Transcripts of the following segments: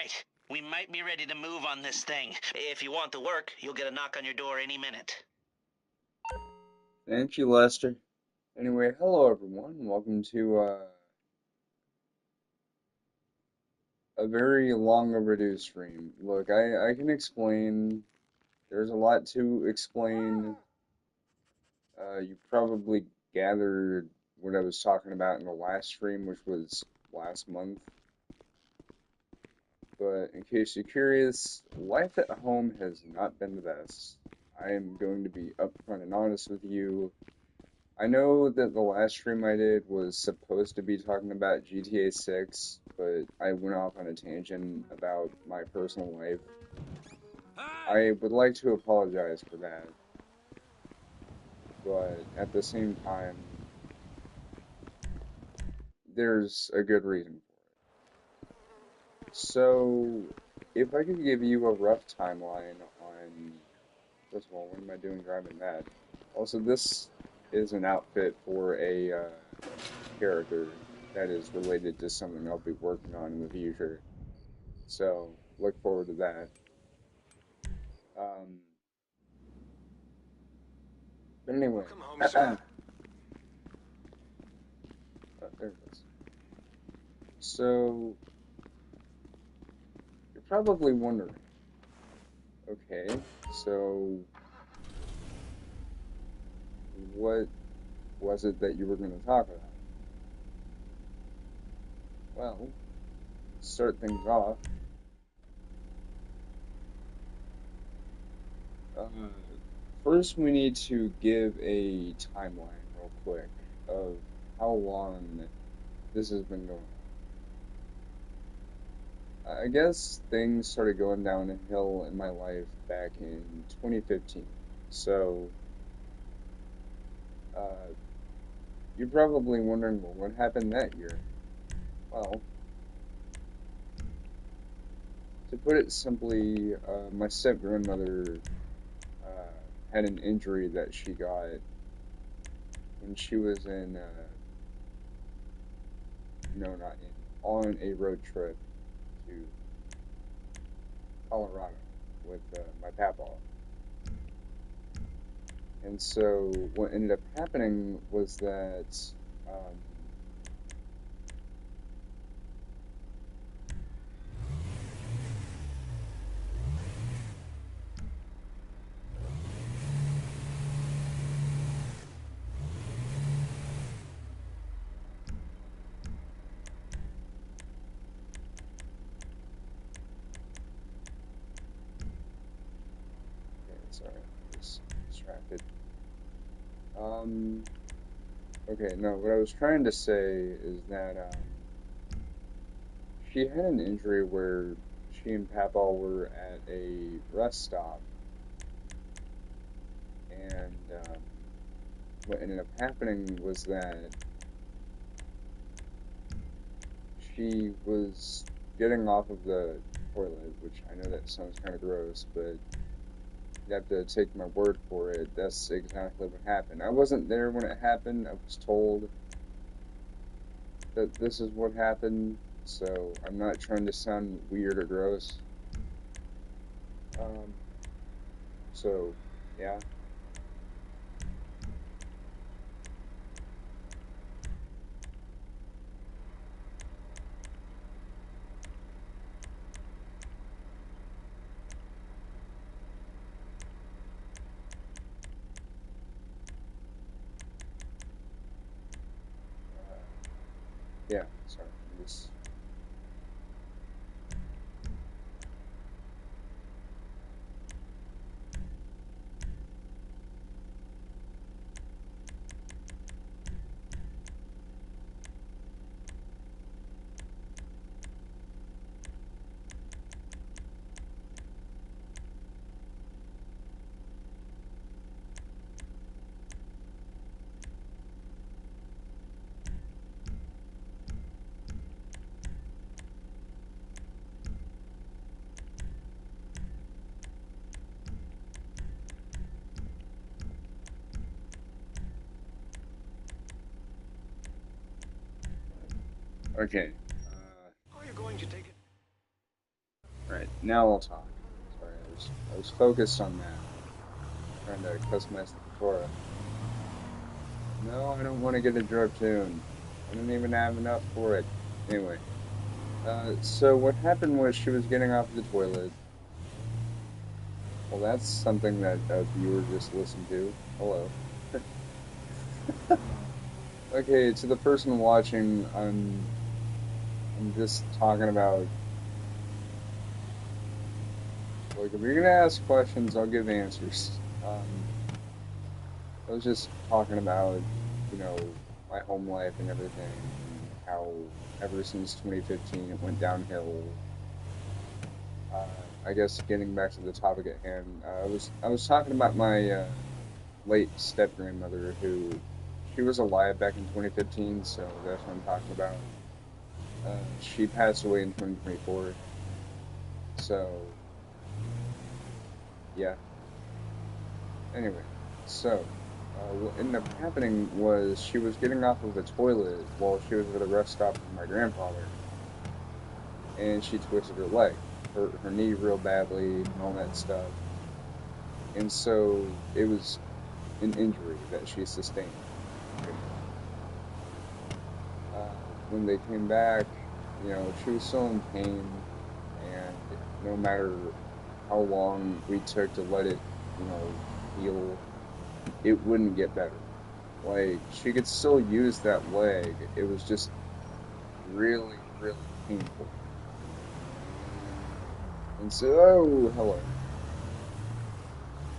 right. We might be ready to move on this thing. If you want to work, you'll get a knock on your door any minute. Thank you, Lester. Anyway, hello everyone. Welcome to a very long overdue stream. Look, I can explain. There's a lot to explain. You probably gathered what I was talking about in the last stream, which was last month. But in case you're curious, life at home has not been the best. I am going to be upfront and honest with you. I know that the last stream I did was supposed to be talking about GTA 6, but I went off on a tangent about my personal life. I would like to apologize for that, but at the same time, there's a good reason for it. So, if I could give you a rough timeline on, first of all, what am I doing driving that? Also, this is an outfit for a character that is related to something I'll be working on in the future. So look forward to that. Um, but anyway, Welcome home, sir. there it is. So you're probably wondering, okay, so what was it that you were going to talk about? Well, start things off. Uh, First, we need to give a timeline real quick of how long this has been going on. I guess things started going downhill in my life back in 2015. So, uh, you're probably wondering, well, what happened that year? Well, to put it simply, my step-grandmother had an injury that she got when she was in, no, not in, on a road trip to Colorado with my papa. And so what ended up happening was that um, okay, sorry, I was distracted. Um, okay, no, what I was trying to say is that she had an injury where she and Papa were at a rest stop, and what ended up happening was that she was getting off of the toilet, which I know that sounds kind of gross, but you have to take my word for it. That's exactly what happened. I wasn't there when it happened. I was told that this is what happened, so I'm not trying to sound weird or gross. Um, so, yeah. Uh, yeah, sorry. This, okay. Are you going to take it? now I'll talk. Sorry, I was focused on that. Trying to customize the Fedora. No, I don't want to get a drug tune. I don't even have enough for it. Anyway, so what happened was she was getting off the toilet. Well, that's something that a viewer just listened to. Hello. Okay, to the person watching, I'm just talking about, like, if you're gonna ask questions, I'll give answers. I was just talking about, you know, my home life and everything, and how ever since 2015 it went downhill. I guess getting back to the topic at hand, I was talking about my late step grandmother who she was alive back in 2015, so that's what I'm talking about. She passed away in 2024, so yeah. Anyway, so what ended up happening was she was getting off of the toilet while she was at a rest stop with my grandfather, and she twisted her leg, her knee real badly, and all that stuff. And so it was an injury that she sustained. When they came back, you know, she was still in pain, and no matter how long we took to let it, you know, heal, it wouldn't get better. Like, she could still use that leg. It was just really, really painful. And so, oh, hello.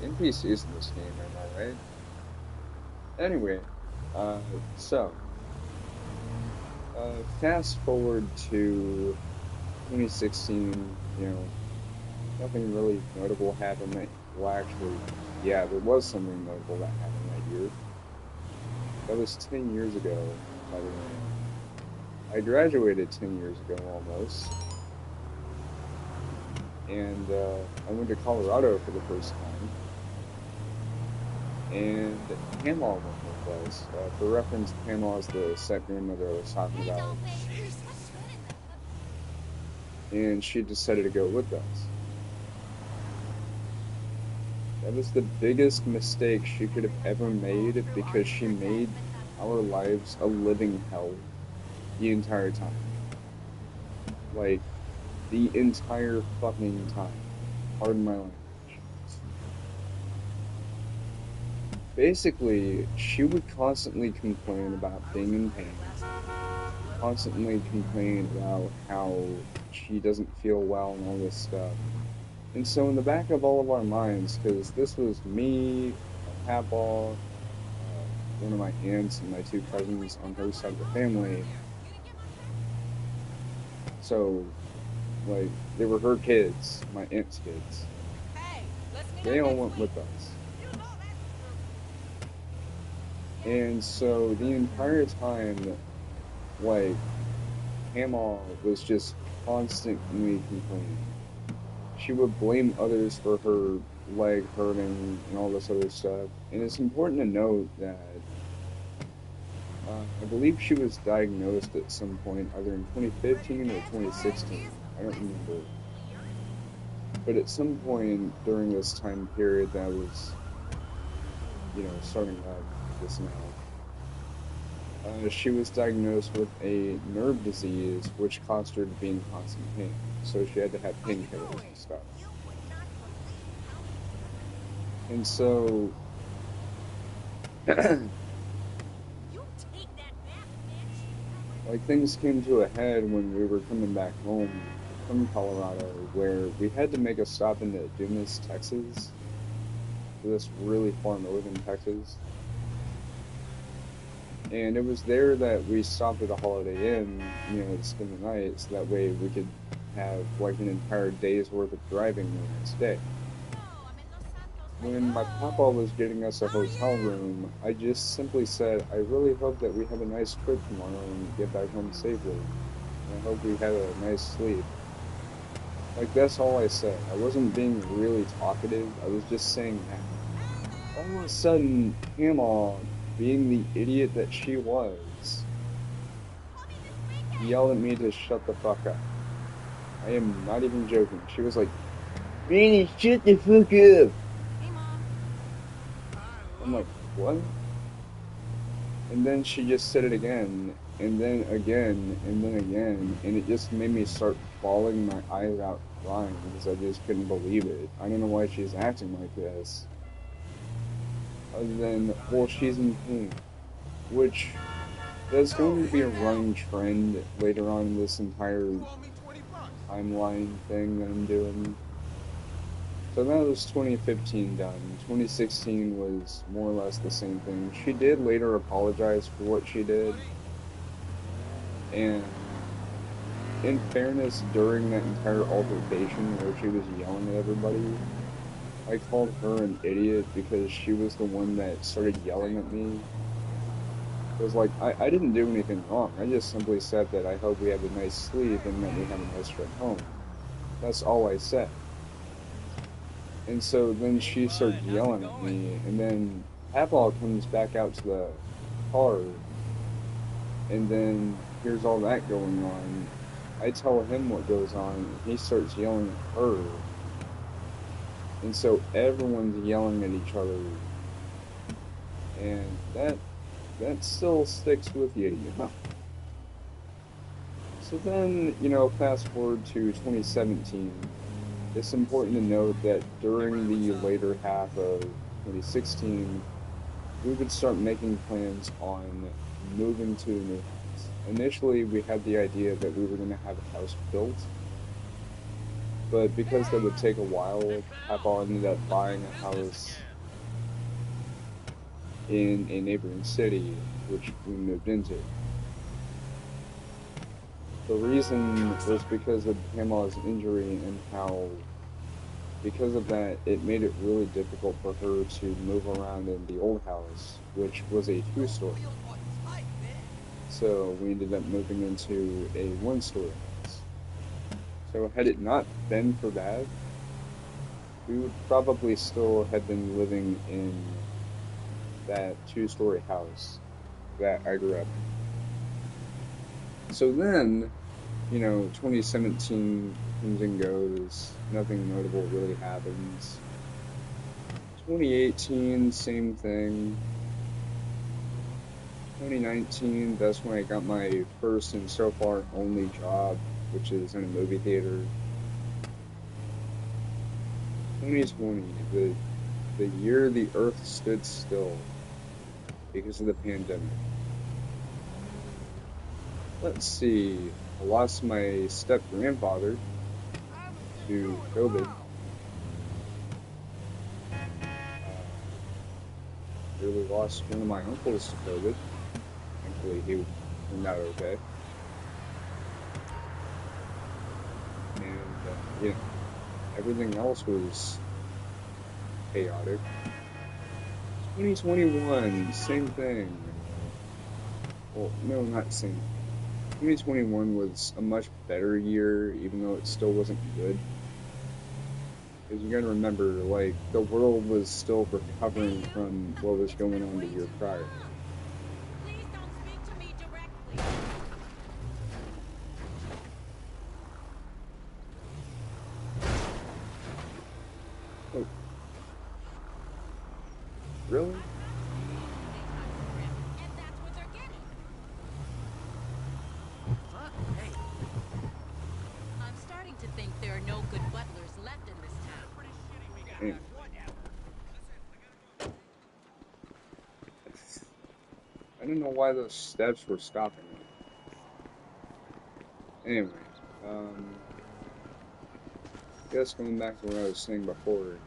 NPCs in this game, am I right? Anyway, uh, so, fast forward to 2016, you know, nothing really notable happened that, well, actually, yeah, there was something notable that happened that year. That was 10 years ago, by the way. I graduated 10 years ago, almost. And, I went to Colorado for the first time. And Pamela went with us. For reference, Pamela is the step-grandmother I was talking about. And she decided to go with us. That was the biggest mistake she could have ever made because she made our lives a living hell the entire time. Like, the entire fucking time. Pardon my language. Basically, she would constantly complain about being in pain, constantly complain about how she doesn't feel well and all this stuff. And so in the back of all of our minds, because this was me, my papaw, one of my aunts and my two cousins on her side of the family, so, like, they were her kids, my aunt's kids. They all went with us. And so the entire time, like, Hamaw was just constantly complaining. She would blame others for her leg hurting and all this other stuff. And it's important to note that I believe she was diagnosed at some point, either in 2015 or 2016. I don't remember. But at some point during this time period that was, you know, starting up this now, she was diagnosed with a nerve disease which caused her to be in constant pain. So she had to have painkillers and stuff. And so, like, things came to a head when we were coming back home from Colorado, where we had to make a stop into Dumas, Texas. So this really far northern Texas. And it was there that we stopped at a Holiday Inn, you know, to spend the night, so that way we could have, like, an entire day's worth of driving the next day. When my papa was getting us a hotel room, I just simply said, I really hope that we have a nice trip tomorrow and get back home safely. And I hope we have a nice sleep. Like, that's all I said. I wasn't being really talkative, I was just saying that. All of a sudden, Hamaw, being the idiot that she was, yelled at me to shut the fuck up. I am not even joking. She was like, Granny, shut the fuck up. Hey, Mom. I'm like, what? And then she just said it again, and then again, and then again, and it just made me start bawling my eyes out crying because I just couldn't believe it. I don't know why she's acting like this. Other than, well, she's in pain, which there's going to be a running trend later on in this entire timeline thing that I'm doing. So that was 2015 done. 2016 was more or less the same thing. She did later apologize for what she did. And in fairness, during that entire altercation where she was yelling at everybody, I called her an idiot because she was the one that started yelling at me. It was like, I didn't do anything wrong. I just simply said that I hope we have a nice sleep and that we have a nice trip home. That's all I said. And so then she started yelling at me, and then Papaw comes back out to the car, and then here's all that going on. I tell him what goes on, and he starts yelling at her. And so everyone's yelling at each other. And that still sticks with you, you know. So then, fast forward to 2017. It's important to note that during the later half of 2016, we would start making plans on moving to a new house. Initially, we had the idea that we were going to have a house built, but because that would take a while, Papa ended up buying a house in a neighboring city, which we moved into. The reason was because of Pamela's injury and how, because of that, it made it really difficult for her to move around in the old house, which was a 2-story. So we ended up moving into a 1-story house. So had it not been for that, we would probably still have been living in that 2-story house that I grew up in. So then, 2017 comes and goes, nothing notable really happens. 2018, same thing. 2019, that's when I got my first and so far only job, which is in a movie theater. 2020, the year the earth stood still because of the pandemic. Let's see, I lost my step-grandfather to COVID. Really lost one of my uncles to COVID. Thankfully, he turned out okay. And, everything else was chaotic. 2021, same thing. Well, no, not same. 2021 was a much better year, even though it still wasn't good. Because you gotta remember, the world was still recovering from what was going on the year prior. Please don't speak to me directly. Oh. Really? And that's what they're getting. I'm starting to think there are no good butlers left in this town. Damn. I don't know why those steps were stopping me. Anyway, guess going back to what I was saying before,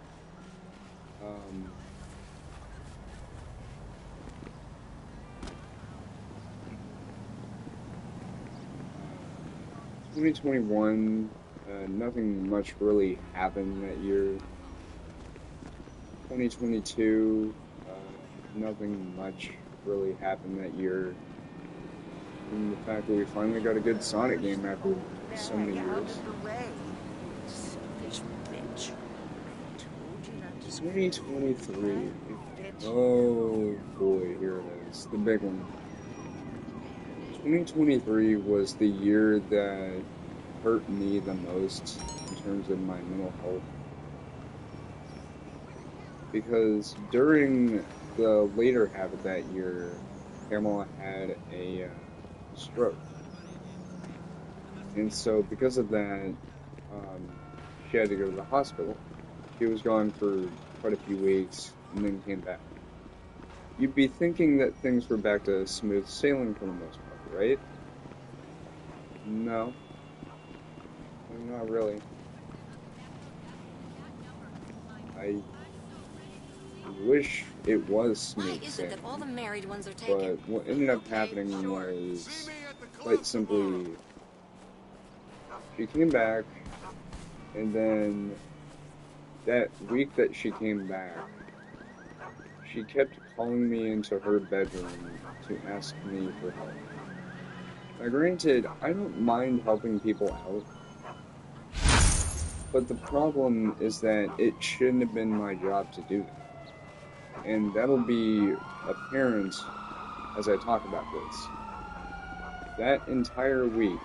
2021, nothing much really happened that year. 2022, nothing much really happened that year. And the fact that we finally got a good Sonic game after so many years. 2023. Oh boy, here it is. The big one. 2023 was the year that hurt me the most in terms of my mental health. Because during the later half of that year, Pamela had a stroke. And so because of that, she had to go to the hospital. She was gone for quite a few weeks and then came back. You'd be thinking that things were back to smooth sailing for the most part, right? No, not really. I wish it was Why smooth is it that sailing, all the married ones are taken? but what ended up happening was quite simply she came back, and then that week that she came back, she kept calling me into her bedroom to ask me for help. Now, granted, I don't mind helping people out, but the problem is that it shouldn't have been my job to do that. And that'll be apparent as I talk about this. That entire week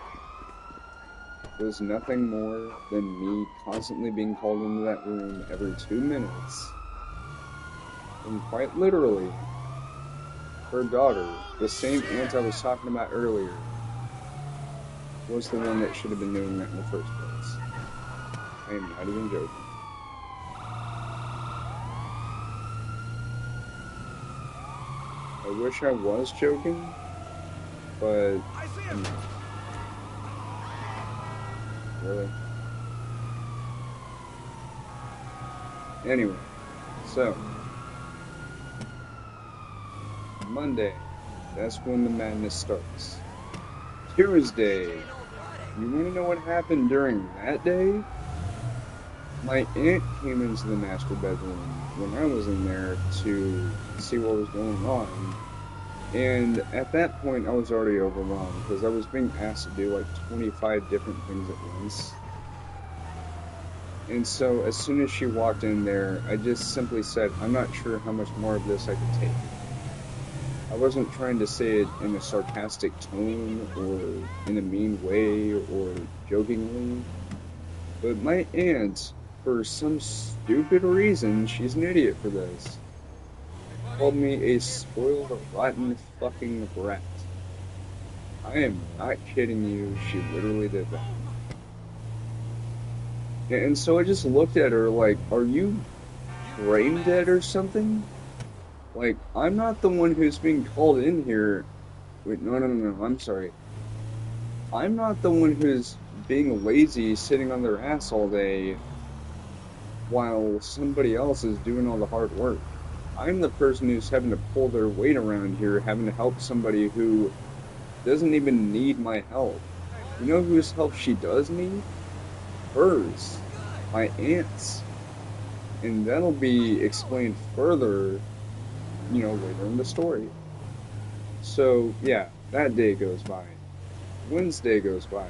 was nothing more than me constantly being called into that room every 2 minutes. And quite literally, her daughter, the same aunt I was talking about earlier, was the one that should have been doing that in the first place. I am not even joking. I wish I was joking, but I'm not. Really? Anyway, so Monday, that's when the madness starts. Tuesday, you want to know what happened during that day? My aunt came into the master bedroom when I was in there to see what was going on. And at that point, I was already overwhelmed because I was being asked to do like 25 different things at once. And so as soon as she walked in there, I just simply said, I'm not sure how much more of this I could take. I wasn't trying to say it in a sarcastic tone or in a mean way or jokingly. But my aunt, for some stupid reason, she's an idiot for this, called me a spoiled, rotten fucking brat. I am not kidding you, she literally did that. And so I just looked at her like, are you brain dead or something? Like, I'm not the one who's being called in here. Wait, no, I'm sorry. I'm not the one who's being lazy, sitting on their ass all day, while somebody else is doing all the hard work. I'm the person who's having to pull their weight around here, having to help somebody who doesn't even need my help. You know whose help she does need? Hers. My aunt's. And that'll be explained further, later in the story. So, yeah, that day goes by. Wednesday goes by.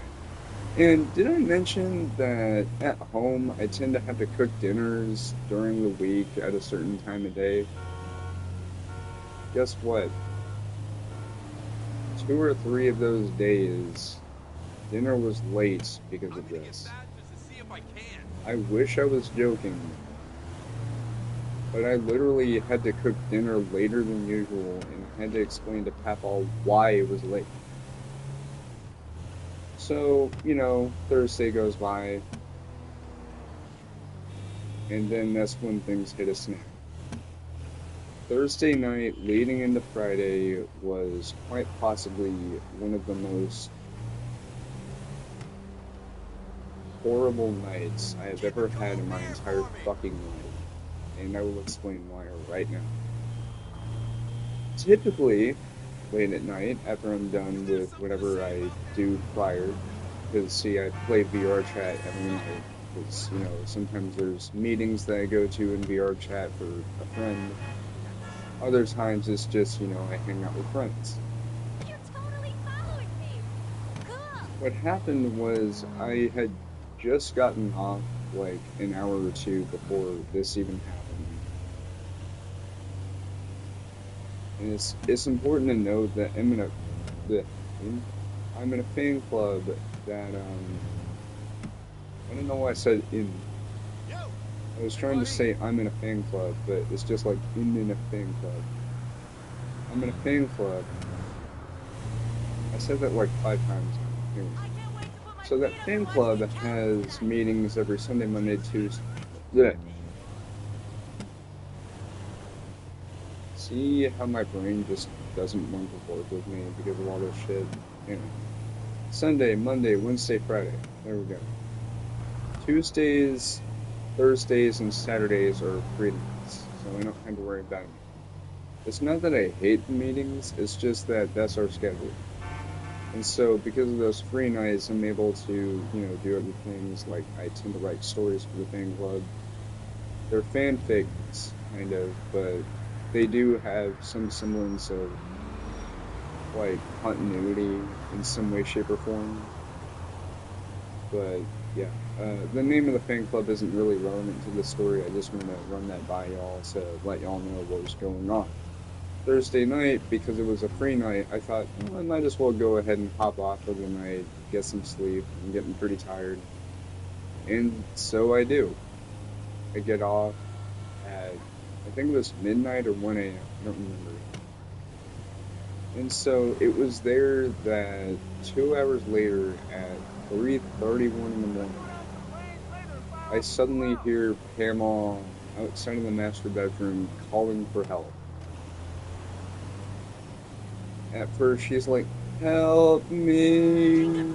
And did I mention that at home I tend to have to cook dinners during the week at a certain time of day? Guess what? 2 or 3 of those days, dinner was late because of this. I wish I was joking, but I literally had to cook dinner later than usual and had to explain to Papa why it was late. So, Thursday goes by, and then that's when things hit a snap. Thursday night leading into Friday was quite possibly one of the most horrible nights I have ever had in my entire fucking life, and I will explain why right now. Typically, late at night, after I'm done with whatever I do prior, because see, I play VR chat every night, because, sometimes there's meetings that I go to in VR chat for a friend. Other times it's just, I hang out with friends. You're totally following me. Cool. What happened was I had just gotten off like an hour or two before this even happened. And it's important to note that I'm in a fan club that I don't know why I said in. I was trying to say I'm in a fan club, but it's just like in a fan club. I'm in a fan club. I said that like 5 times now. Anyway. So that fan club has meetings every Sunday, Monday, Tuesday. Blech. See how my brain just doesn't want to work with me because of all this shit? Anyway. Sunday, Monday, Wednesday, Friday. There we go. Tuesdays, Thursdays, and Saturdays are free nights, so I don't have to worry about it. It's not that I hate the meetings, it's just that that's our schedule. And so, because of those free nights, I'm able to, you know, do other things, like I tend to write stories for the fan club. They're fanfics, kind of, but they do have some semblance of, like, continuity in some way, shape, or form. But, yeah. The name of the fan club isn't really relevant to the story, I just want to run that by y'all to let y'all know what was going on. Thursday night, because it was a free night, I thought, well, I might as well go ahead and hop off for the night, get some sleep. I'm getting pretty tired. And so I do. I get off at, I think it was midnight or 1 a.m., I don't remember. And so it was there that 2 hours later at 3:31 in the morning, I suddenly hear Pamela outside of the master bedroom calling for help. At first, she's like, help me,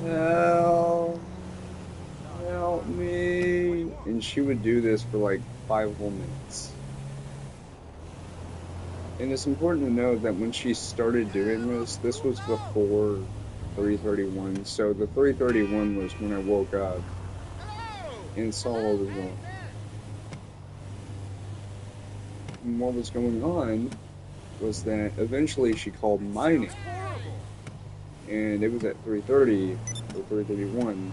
help me. And she would do this for like 5 whole minutes. And it's important to note that when she started doing this was before 3:31. So the 3:31 was when I woke up and saw what was going on. And what was going on was that eventually she called my name, and it was at 3:30 or 3:31,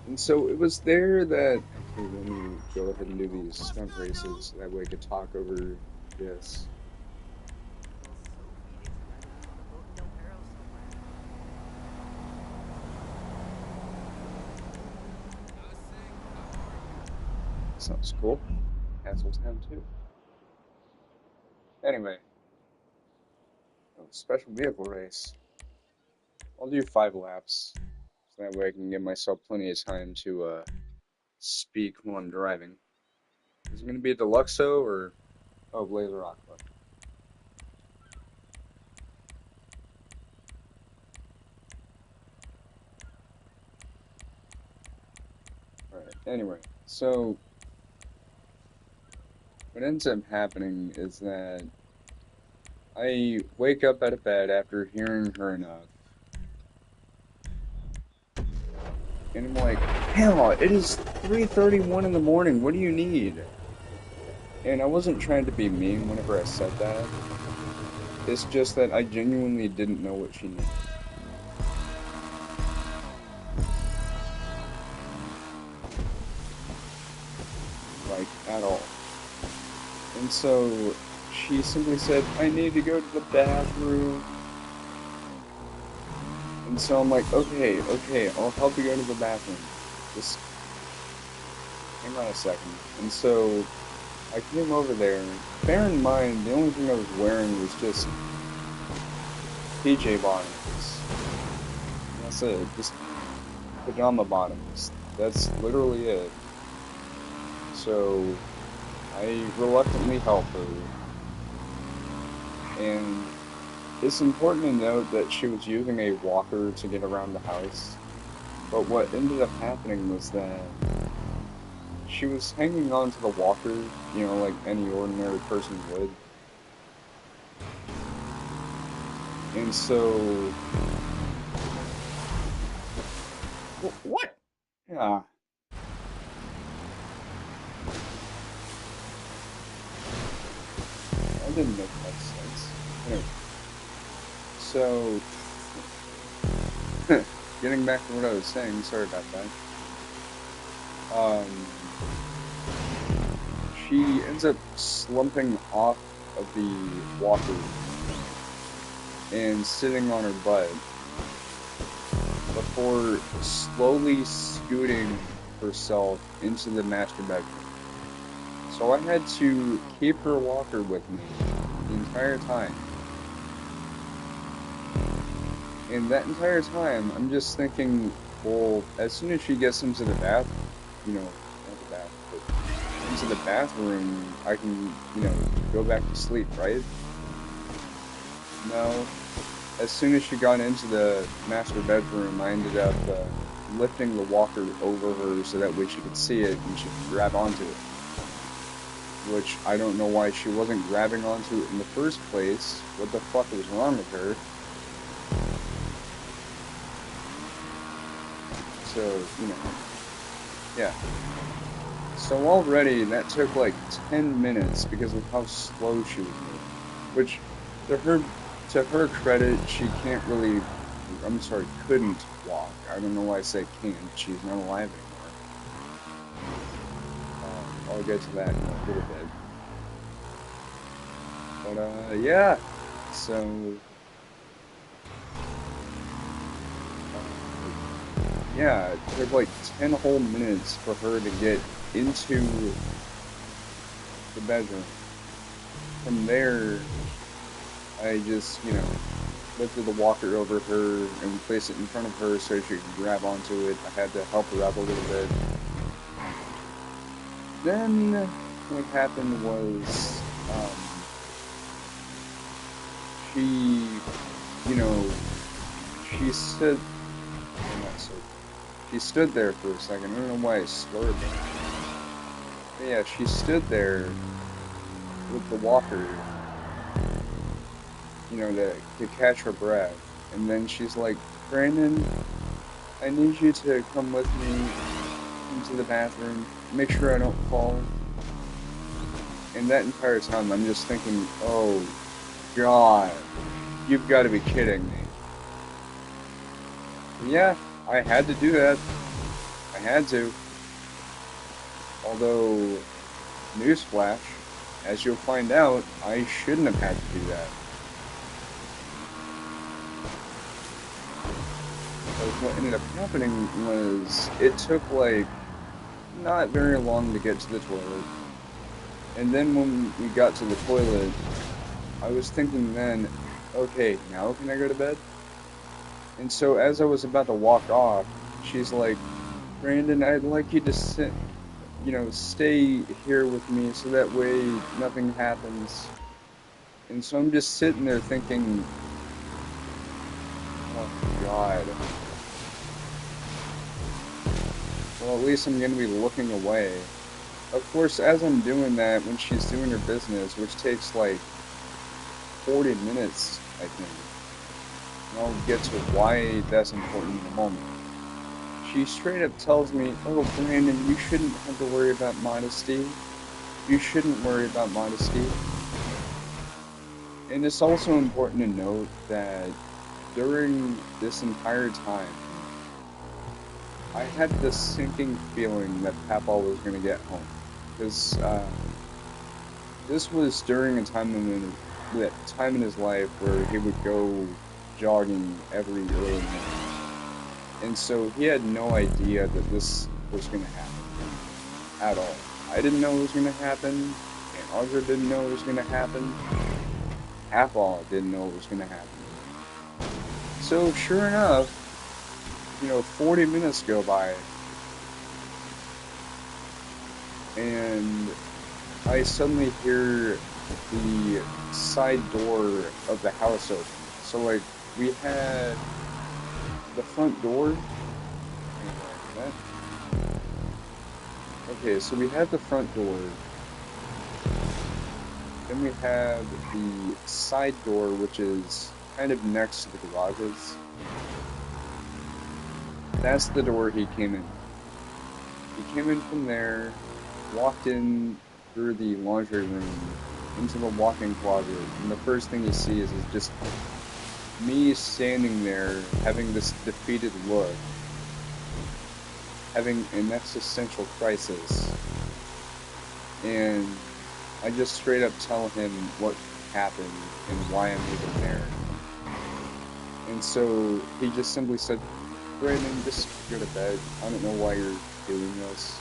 and so it was there that, actually let me go ahead and do these stunt races, that way I could talk over this. Sounds cool. Hasseltown too. Anyway, special vehicle race. I'll do 5 laps, so that way I can give myself plenty of time to speak while I'm driving. Is it going to be a Deluxo or Blazer Aqua? Alright, anyway, so what ends up happening is that I wake up out of bed after hearing her enough, and I'm like, hell, it is 3:31 in the morning, what do you need? And I wasn't trying to be mean whenever I said that. It's just that I genuinely didn't know what she needed. Like, at all. And so she simply said, I need to go to the bathroom. And so I'm like, okay, I'll help you go to the bathroom. Just hang on a second. And so I came over there. Bear in mind, the only thing I was wearing was just PJ bottoms. That's it. Just pajama bottoms. That's literally it. So I reluctantly helped her. And it's important to note that she was using a walker to get around the house. But what ended up happening was that she was hanging on to the walker, you know, like any ordinary person would. And so... What? Yeah. That didn't make much sense. Anyway. So... getting back to what I was saying, sorry about that. She ends up slumping off of the walker and sitting on her butt. But for slowly scooting herself into the master bedroom. So I had to keep her walker with me the entire time. And that entire time, I'm just thinking, well, as soon as she gets into the bath, you know, not the bath, but into the bathroom, I can, you know, go back to sleep, right? No. As soon as she got into the master bedroom, I ended up lifting the walker over her so that way she could see it and she could grab onto it. Which I don't know why she wasn't grabbing onto it in the first place. What the fuck was wrong with her? So, you know, yeah. So already that took like 10 minutes because of how slow she was moving. Which, to her credit, she can't really, couldn't walk. I don't know why I say can't. She's not alive anymore. I'll get to that in a little bit. But, yeah. So, yeah, it took like 10 whole minutes for her to get into the bedroom. From there, I just, you know, lifted the walker over her and placed it in front of her so she could grab onto it. I had to help her up a little bit. Then, what happened was, she, you know, she stood there for a second. I don't know why I slurred that. But yeah, she stood there with the walker, you know, to catch her breath. And then she's like, Brandon, I need you to come with me into the bathroom. Make sure I don't fall. And that entire time, I'm just thinking, oh, God, you've got to be kidding me. And yeah, I had to do that. I had to. Although, newsflash, as you'll find out, I shouldn't have had to do that. Because what ended up happening was, it took like, not very long to get to the toilet. And then when we got to the toilet, I was thinking then, okay, now can I go to bed? And so as I was about to walk off, she's like, Brandon, I'd like you to sit, you know, stay here with me so that way nothing happens. And so I'm just sitting there thinking, oh God. Well, at least I'm going to be looking away. Of course, as I'm doing that, when she's doing her business, which takes like 40 minutes, I think. And I'll get to why that's important in a moment. She straight up tells me, oh, Brandon, you shouldn't have to worry about modesty. You shouldn't worry about modesty. And it's also important to note that during this entire time, I had this sinking feeling that Papa was going to get home. Because this was during a time in his life where he would go jogging every early morning. And so he had no idea that this was going to happen at all. I didn't know it was going to happen, and Audra didn't know it was going to happen. Papa didn't know it was going to happen. So sure enough, you know, 40 minutes go by, and I suddenly hear the side door of the house open. So like, we had the front door. Okay, so we had the front door. Then we have the side door, which is kind of next to the garages. That's the door he came in. He came in from there, walked in through the laundry room, into the walk-in closet, and the first thing he sees is just me standing there, having this defeated look, having an existential crisis, and I just straight up tell him what happened and why I'm even there. And so he just simply said, Brandon, just go to bed. I don't know why you're doing this.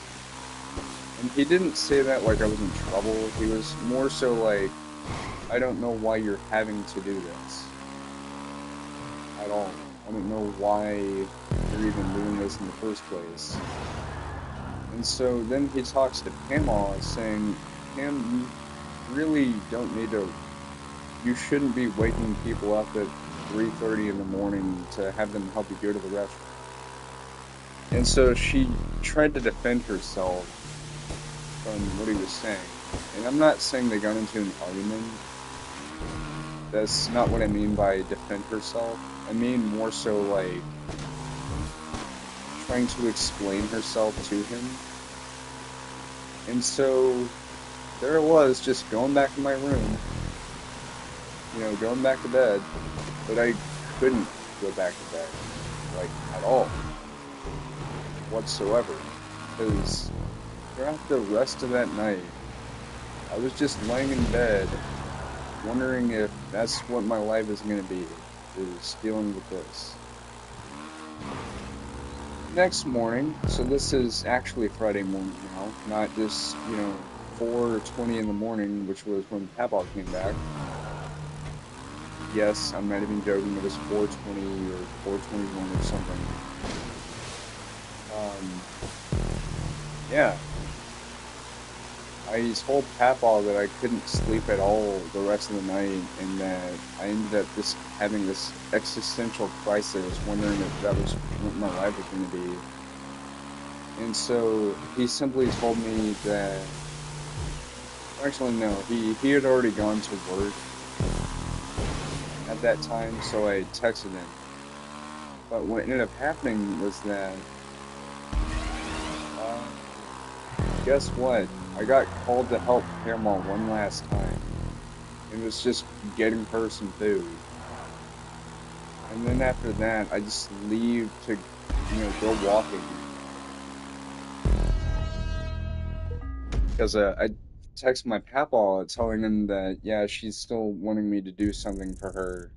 And he didn't say that like I was in trouble. He was more so like, I don't know why you're having to do this. At all. I don't know why you're even doing this in the first place. And so then he talks to Pamela saying, Pam, you really don't need to, you shouldn't be waking people up at 3:30 in the morning to have them help you go to the restroom. And so she tried to defend herself from what he was saying. And I'm not saying they got into an argument. That's not what I mean by defend herself. I mean more so like trying to explain herself to him. And so there it was, just going back to my room, you know, going back to bed, but I couldn't go back to bed, like, at all, whatsoever, because throughout the rest of that night, I was just laying in bed, wondering if that's what my life is going to be, is dealing with this. Next morning, so this is actually Friday morning now, not just, you know, 4:20 in the morning, which was when Papaw came back. Yes, I'm not even joking, it was 4:20 or 4:21 or something. Yeah. I told Papaw that I couldn't sleep at all the rest of the night, and that I ended up just having this existential crisis, wondering if that was what my life was going to be. And so he simply told me that, actually no, he had already gone to work at that time, so I texted him. But what ended up happening was that, guess what? I got called to help Paramount one last time. It was just getting her some food. And then after that, I just leave to, you know, go walking. Because I text my papaw telling him that, yeah, she's still wanting me to do something for her.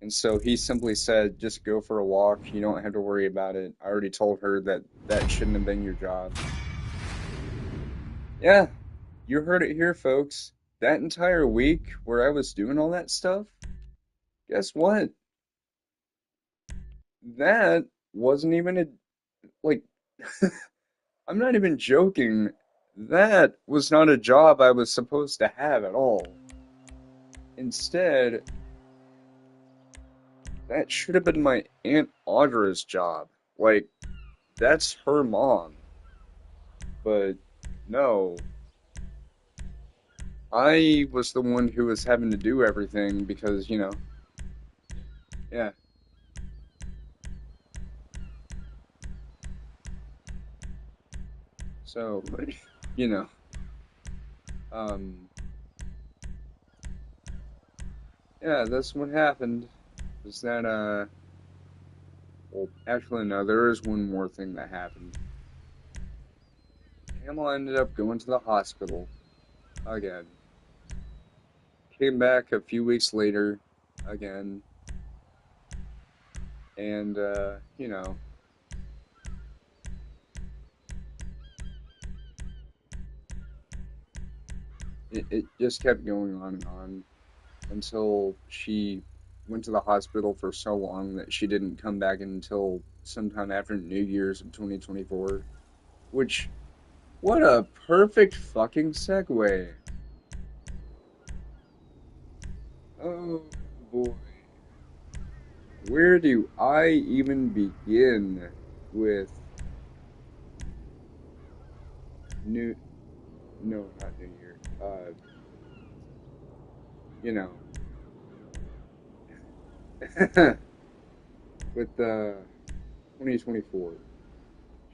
And so he simply said, just go for a walk. You don't have to worry about it. I already told her that that shouldn't have been your job. Yeah, you heard it here, folks. That entire week where I was doing all that stuff, guess what? That wasn't even a, like, I'm not even joking. That was not a job I was supposed to have at all. Instead, that should have been my Aunt Audra's job. Like, that's her mom. But, no. I was the one who was having to do everything because, you know, yeah. So, you know, yeah, that's what happened. Was that, well, actually, no, there is one more thing that happened. Pamela ended up going to the hospital again. Came back a few weeks later again. And, you know, it just kept going on and on until she went to the hospital for so long that she didn't come back until sometime after New Year's of 2024. Which, what a perfect fucking segue. Oh boy. Where do I even begin with no, not New Year. You know, with 2024.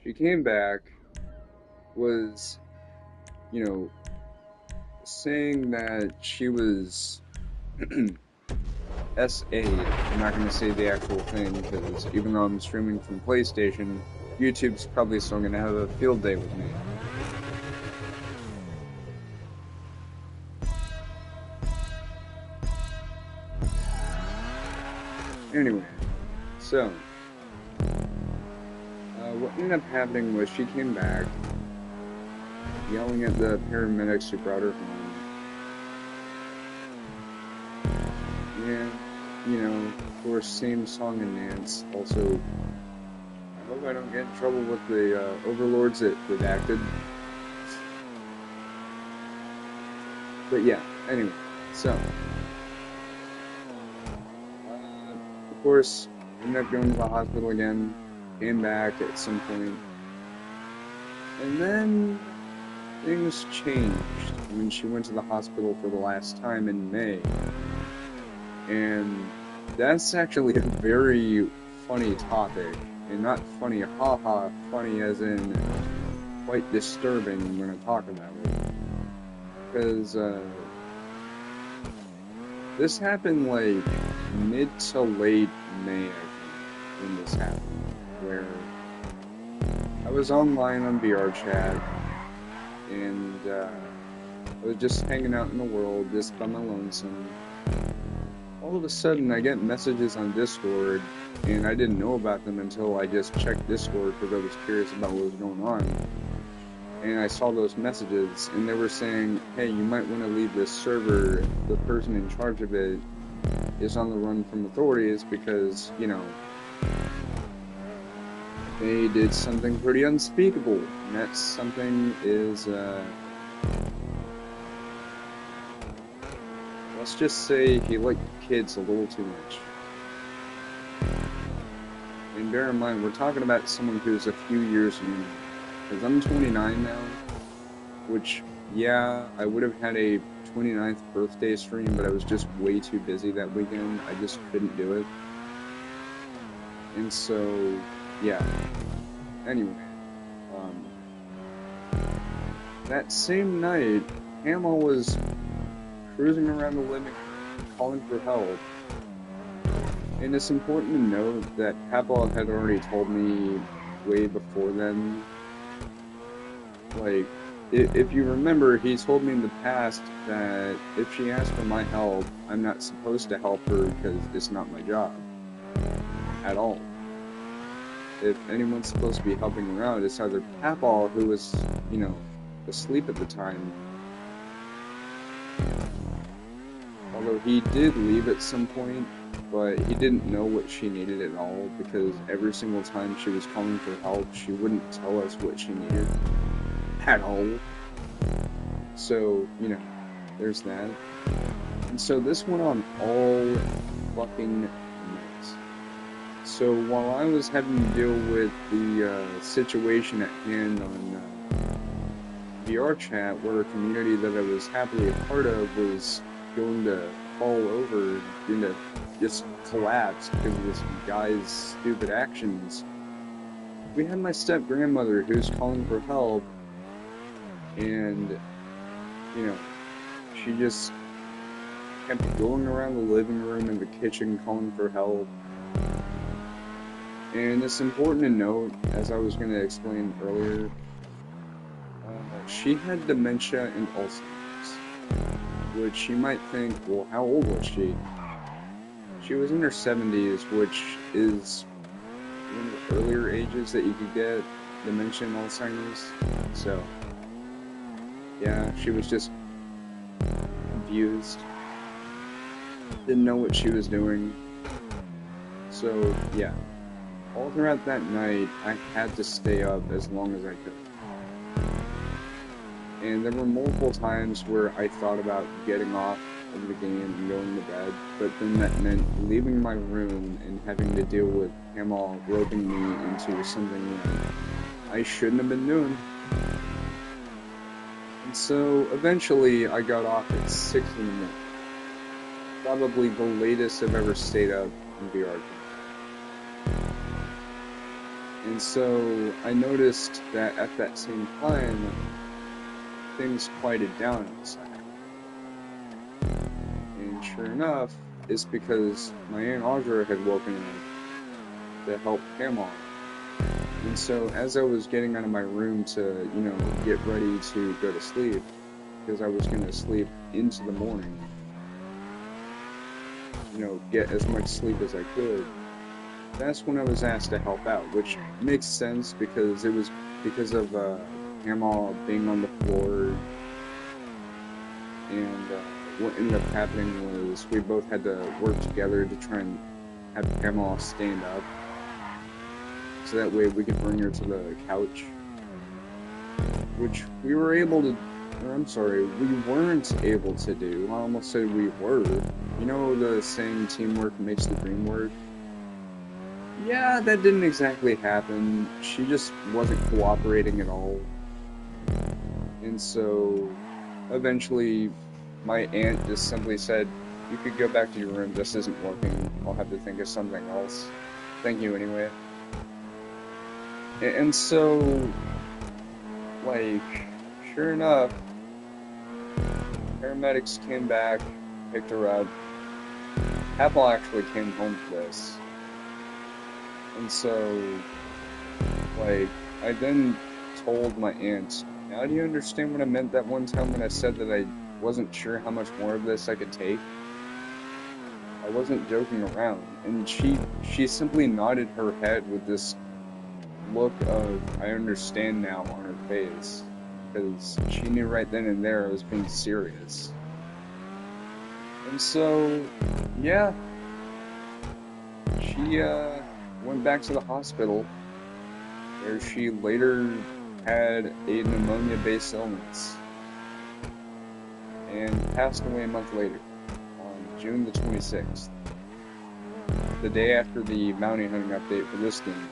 She came back, was, you know, saying that she was SA. I'm not going to say the actual thing because even though I'm streaming from PlayStation, YouTube's probably still going to have a field day with me. Anyway, so what ended up happening was she came back, yelling at the paramedics who brought her home. And, you know, of course, same song and dance. Also, I hope I don't get in trouble with the overlords that redacted. But yeah, anyway, so. Of course, ended up going to the hospital again, came back at some point, and then things changed when she went to the hospital for the last time in May. And that's actually a very funny topic, and not funny haha, funny as in quite disturbing when I talk about it. Because this happened like mid to late May, I think, when this happened, where I was online on VRChat, and I was just hanging out in the world, just by my lonesome. All of a sudden, I get messages on Discord, and I didn't know about them until I just checked Discord because I was curious about what was going on. And I saw those messages, and they were saying, hey, you might want to leave this server. The person in charge of it is on the run from authorities because, you know, they did something pretty unspeakable. And that something is, let's just say he liked kids a little too much. And bear in mind, we're talking about someone who's a few years younger. Because I'm 29 now, which, yeah, I would have had a 29th birthday stream, but I was just way too busy that weekend. I just couldn't do it. And so, yeah. Anyway, that same night, Hamill was cruising around the living room, calling for help. And it's important to note that Papa had already told me way before then. Like, if you remember, he told me in the past that if she asked for my help, I'm not supposed to help her because it's not my job. At all. If anyone's supposed to be helping her out, it's either Papa, who was, you know, asleep at the time. Although he did leave at some point, but he didn't know what she needed at all, because every single time she was calling for help, she wouldn't tell us what she needed. At all. So, you know, there's that. And so this went on all fucking night. So while I was having to deal with the situation at hand on VRChat, where a community that I was happily a part of was going to fall over, going to just collapse because of this guy's stupid actions, we had my step-grandmother who's calling for help. And, you know, she just kept going around the living room and the kitchen calling for help. And it's important to note, as I was going to explain earlier, she had dementia and Alzheimer's. Which you might think, well, how old was she? She was in her 70s, which is one of the earlier ages that you could get dementia and Alzheimer's. So, yeah, she was just confused. Didn't know what she was doing. So, yeah. All throughout that night, I had to stay up as long as I could. And there were multiple times where I thought about getting off of the game and going to bed, but then that meant leaving my room and having to deal with him all roping me into something that I shouldn't have been doing. And so, eventually, I got off at 6 in the morning. Probably the latest I've ever stayed up in VR. And so, I noticed that at that same time, things quieted down outside. And sure enough, it's because my Aunt Audra had woken up to help Pamela. And so, as I was getting out of my room to, you know, get ready to go to sleep, because I was going to sleep into the morning, you know, get as much sleep as I could, that's when I was asked to help out, which makes sense because it was because of Grandma being on the floor, and what ended up happening was we both had to work together to try and have Grandma stand up, so that way we could bring her to the couch, which we were able to, or I'm sorry, we weren't able to do. I almost said we were. You know the saying, teamwork makes the dream work? Yeah, that didn't exactly happen. She just wasn't cooperating at all. And so, eventually, my aunt just simply said, "You could go back to your room, this isn't working. I'll have to think of something else. Thank you anyway." And so, like, sure enough, paramedics came back, picked her up. Apple actually came home for this. And so, like, I then told my aunt, "Now do you understand what I meant that one time when I said that I wasn't sure how much more of this I could take?" I wasn't joking around. And she simply nodded her head with this look of, "I understand now," on her face. Because she knew right then and there I was being serious. And so, yeah, she went back to the hospital, where she later had a pneumonia-based illness, and passed away a month later, on June the 26th, the day after the bounty hunting update for this game.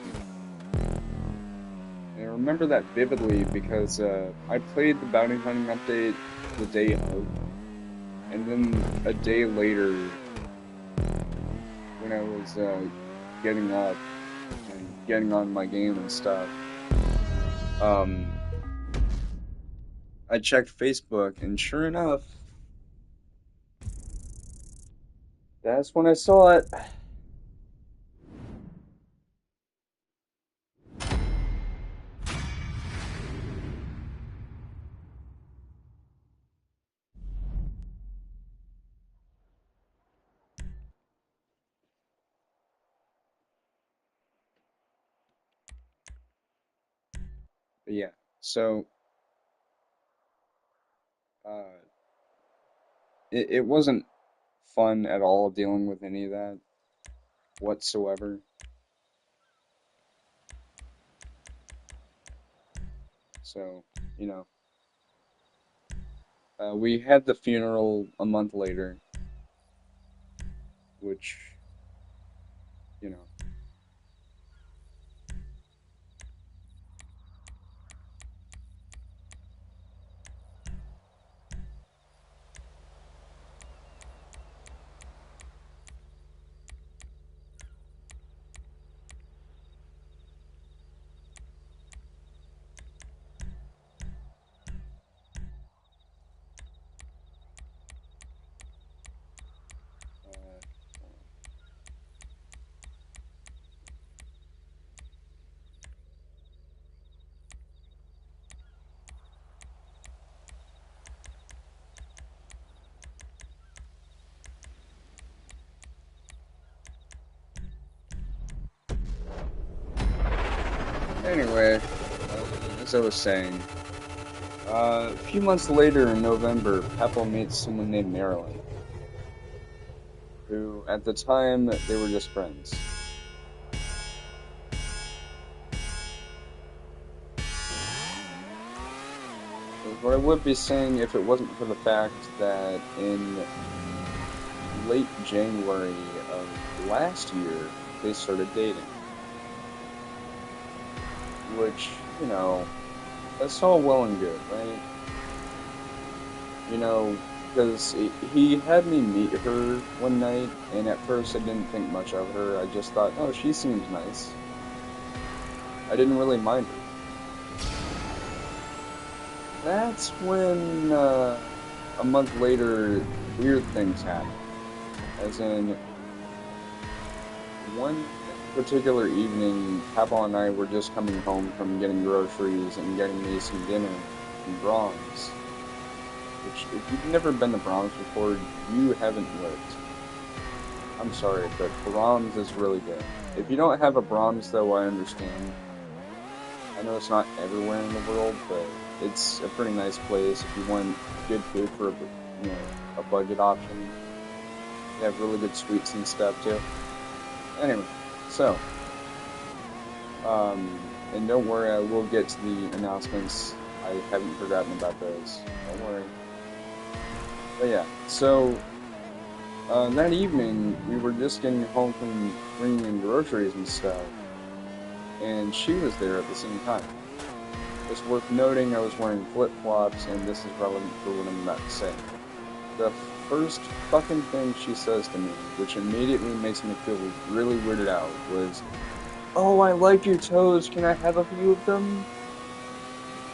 And I remember that vividly because I played the bounty hunting update the day of, and then a day later, when I was getting up and getting on my game and stuff, I checked Facebook, and sure enough, that's when I saw it. But yeah, so uh, it wasn't fun at all dealing with any of that whatsoever. So, you know, we had the funeral a month later, which, you know, uh, anyway, as I was saying, a few months later in November, Pepple meets someone named Marilyn, who, at the time, they were just friends. What I would be saying if it wasn't for the fact that in late January of last year, they started dating. Which, you know, that's all well and good, right? You know, because he had me meet her one night, and at first I didn't think much of her. I just thought, oh, she seems nice. I didn't really mind her. That's when, a month later, weird things happened. As in, one particular evening, Papa and I were just coming home from getting groceries and getting me some dinner in Bronx. Which, if you've never been to Bronx before, you haven't lived. I'm sorry, but Brahms is really good. If you don't have a Brahms, though, I understand. I know it's not everywhere in the world, but it's a pretty nice place if you want good food for a budget option. They have really good sweets and stuff too. Anyway, so and don't worry, I will get to the announcements. I haven't forgotten about those. Don't worry. But yeah, so that evening we were just getting home from bringing in groceries and stuff, and she was there at the same time. It's worth noting I was wearing flip-flops, and this is relevant for what I'm about to say. The first fucking thing she says to me, which immediately makes me feel really weirded out, was, "Oh, I like your toes, can I have a few of them?"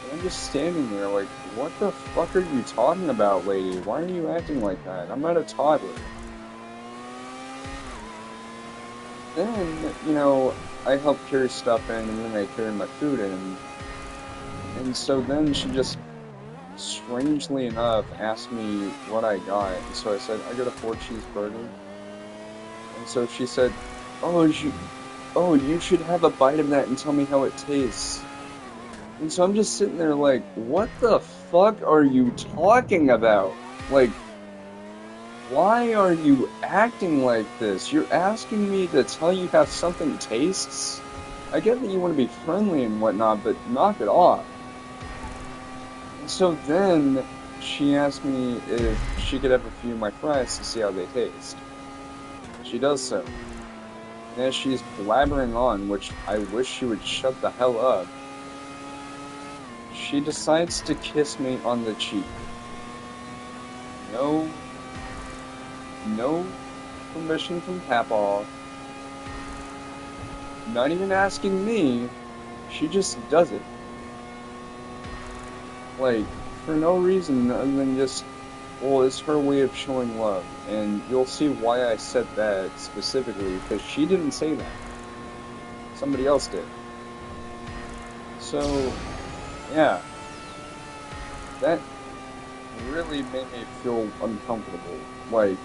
And I'm just standing there like, what the fuck are you talking about, lady? Why are you acting like that? I'm not a toddler. Then, I help carry stuff in, and then I carry my food in. And so then she just, strangely enough, asked me what I got. And so I said, I got a 4-cheeseburger. And so she said, oh, you should have a bite of that and tell me how it tastes. And so I'm just sitting there like, what the fuck are you talking about? Like, why are you acting like this? You're asking me to tell you how something tastes? I get that you want to be friendly and whatnot, but knock it off. And so then she asked me if she could have a few of my fries to see how they taste. She does so. And as she's blabbering on, which I wish she would shut the hell up, she decides to kiss me on the cheek. No permission from Papaw. Not even asking me. She just does it. Like, for no reason other than just, well, it's her way of showing love. And you'll see why I said that specifically, because she didn't say that. Somebody else did. So, yeah. That really made me feel uncomfortable. Like,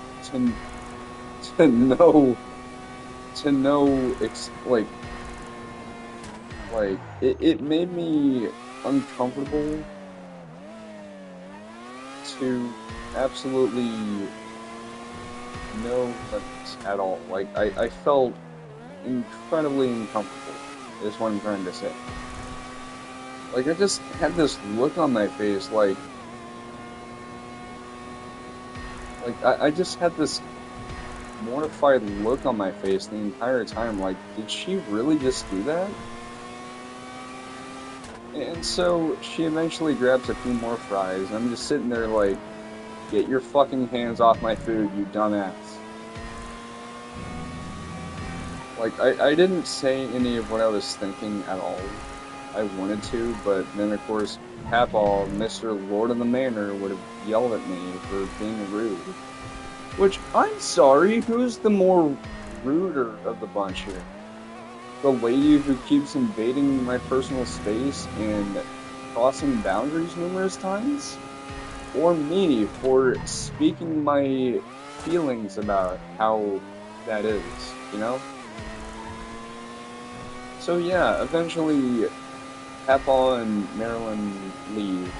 it made me uncomfortable to absolutely no limits at all. Like, I felt incredibly uncomfortable, is what I'm trying to say. Like, I just had this look on my face, like I just had this mortified look on my face the entire time, like, did she really just do that? And so she eventually grabs a few more fries, and I'm just sitting there like, get your fucking hands off my food, you dumbass. Like, I didn't say any of what I was thinking at all. I wanted to, but then of course, Papaw, Mr. Lord of the Manor, would have yelled at me for being rude. Which, I'm sorry, who's the more ruder of the bunch here? The lady who keeps invading my personal space and crossing boundaries numerous times? Or me for speaking my feelings about how that is, you know? So yeah, eventually Papaw and Marilyn leave.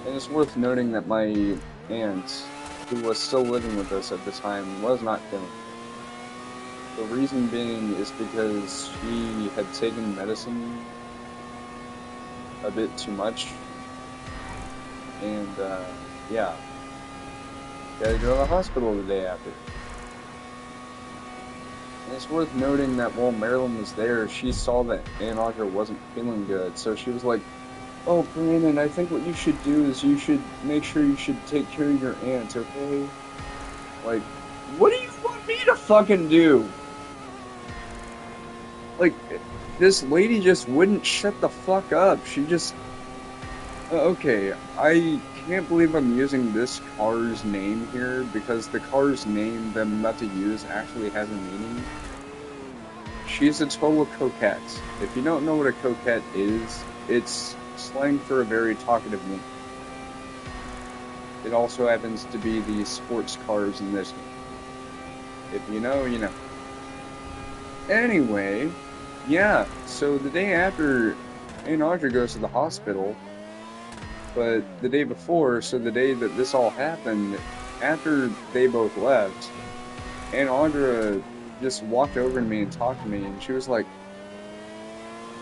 And it's worth noting that my aunt, who was still living with us at the time, was not feeling it. The reason being is because she had taken medicine a bit too much. And, yeah. Gotta go to the hospital the day after. And it's worth noting that while Marilyn was there, she saw that Aunt Audra wasn't feeling good, so she was like, oh, Brandon, I think what you should do is you should make sure you should take care of your aunt, okay? Like, what do you want me to fucking do? Like, this lady just wouldn't shut the fuck up. She just... Okay, I can't believe I'm using this car's name here, because the car's name that I'm about to use actually has a meaning. She's a total coquette. If you don't know what a coquette is, it's slang for a very talkative woman. It also happens to be the sports cars in this game. If you know, you know. Anyway, yeah, so the day after, Aunt Audra goes to the hospital, but the day before, so the day that this all happened, after they both left, Aunt Audra just walked over to me and talked to me, and she was like,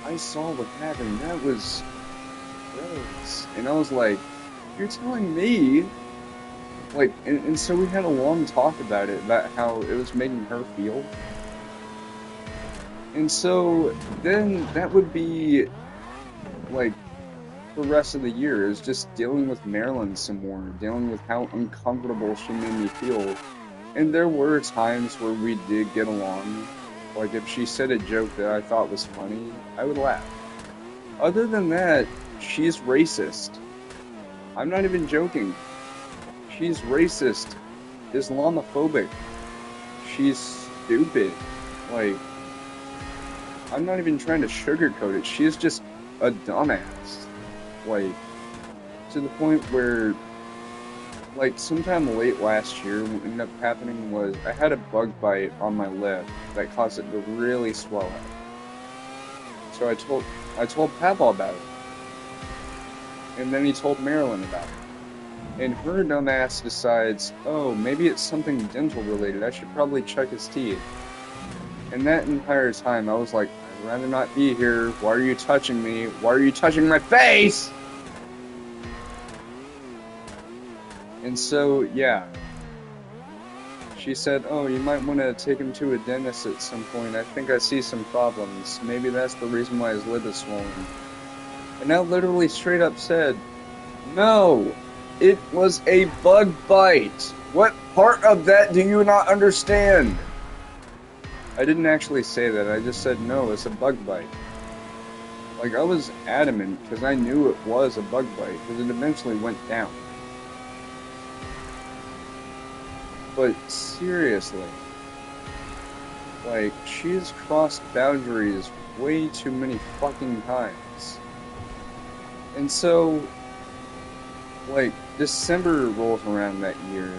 I saw what happened, that was gross. And I was like, you're telling me? Like, and so we had a long talk about it, about how it was making her feel. And so then that would be, like, the rest of the year is just dealing with Marilyn some more, dealing with how uncomfortable she made me feel. And there were times where we did get along. Like, if she said a joke that I thought was funny, I would laugh. Other than that, she's racist. I'm not even joking. She's racist, Islamophobic. She's stupid. Like, I'm not even trying to sugarcoat it. She is just a dumbass. Like, to the point where, like, sometime late last year, what ended up happening was I had a bug bite on my lip that caused it to really swell up. So I told Papa about it. And then he told Marilyn about it. And her dumbass decides, oh, maybe it's something dental related. I should probably check his teeth. And that entire time, I was like, I'd rather not be here. Why are you touching me? Why are you touching my face? And so, yeah. She said, oh, you might want to take him to a dentist at some point. I think I see some problems. Maybe that's the reason why his lip is swollen. And I literally straight up said, no, it was a bug bite. What part of that do you not understand? I didn't actually say that. I just said, no, it's a bug bite. Like, I was adamant because I knew it was a bug bite because it eventually went down. But seriously, like, she's crossed boundaries way too many fucking times. And so, like, December rolls around that year,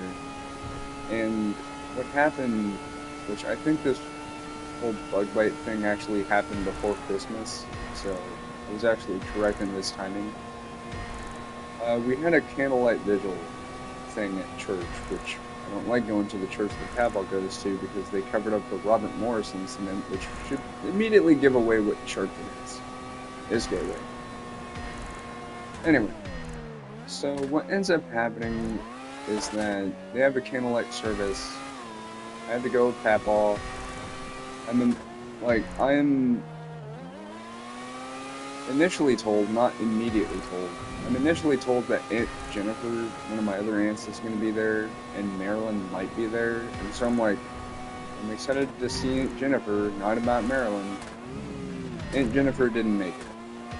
and what happened, which I think this whole bug bite thing actually happened before Christmas, so it was actually correct in this timing. We had a candlelight vigil thing at church, which I don't like going to the church that Pavel goes to because they covered up the Robert Morris incident, which should immediately give away what church it is. Is gateway. Anyway, so what ends up happening is that they have a candlelight service. I had to go with Papaw. I am initially told, not immediately told. I'm initially told that Aunt Jennifer, one of my other aunts, is going to be there, and Marilyn might be there. And so I'm excited to see Aunt Jennifer, not about Marilyn. Aunt Jennifer didn't make it.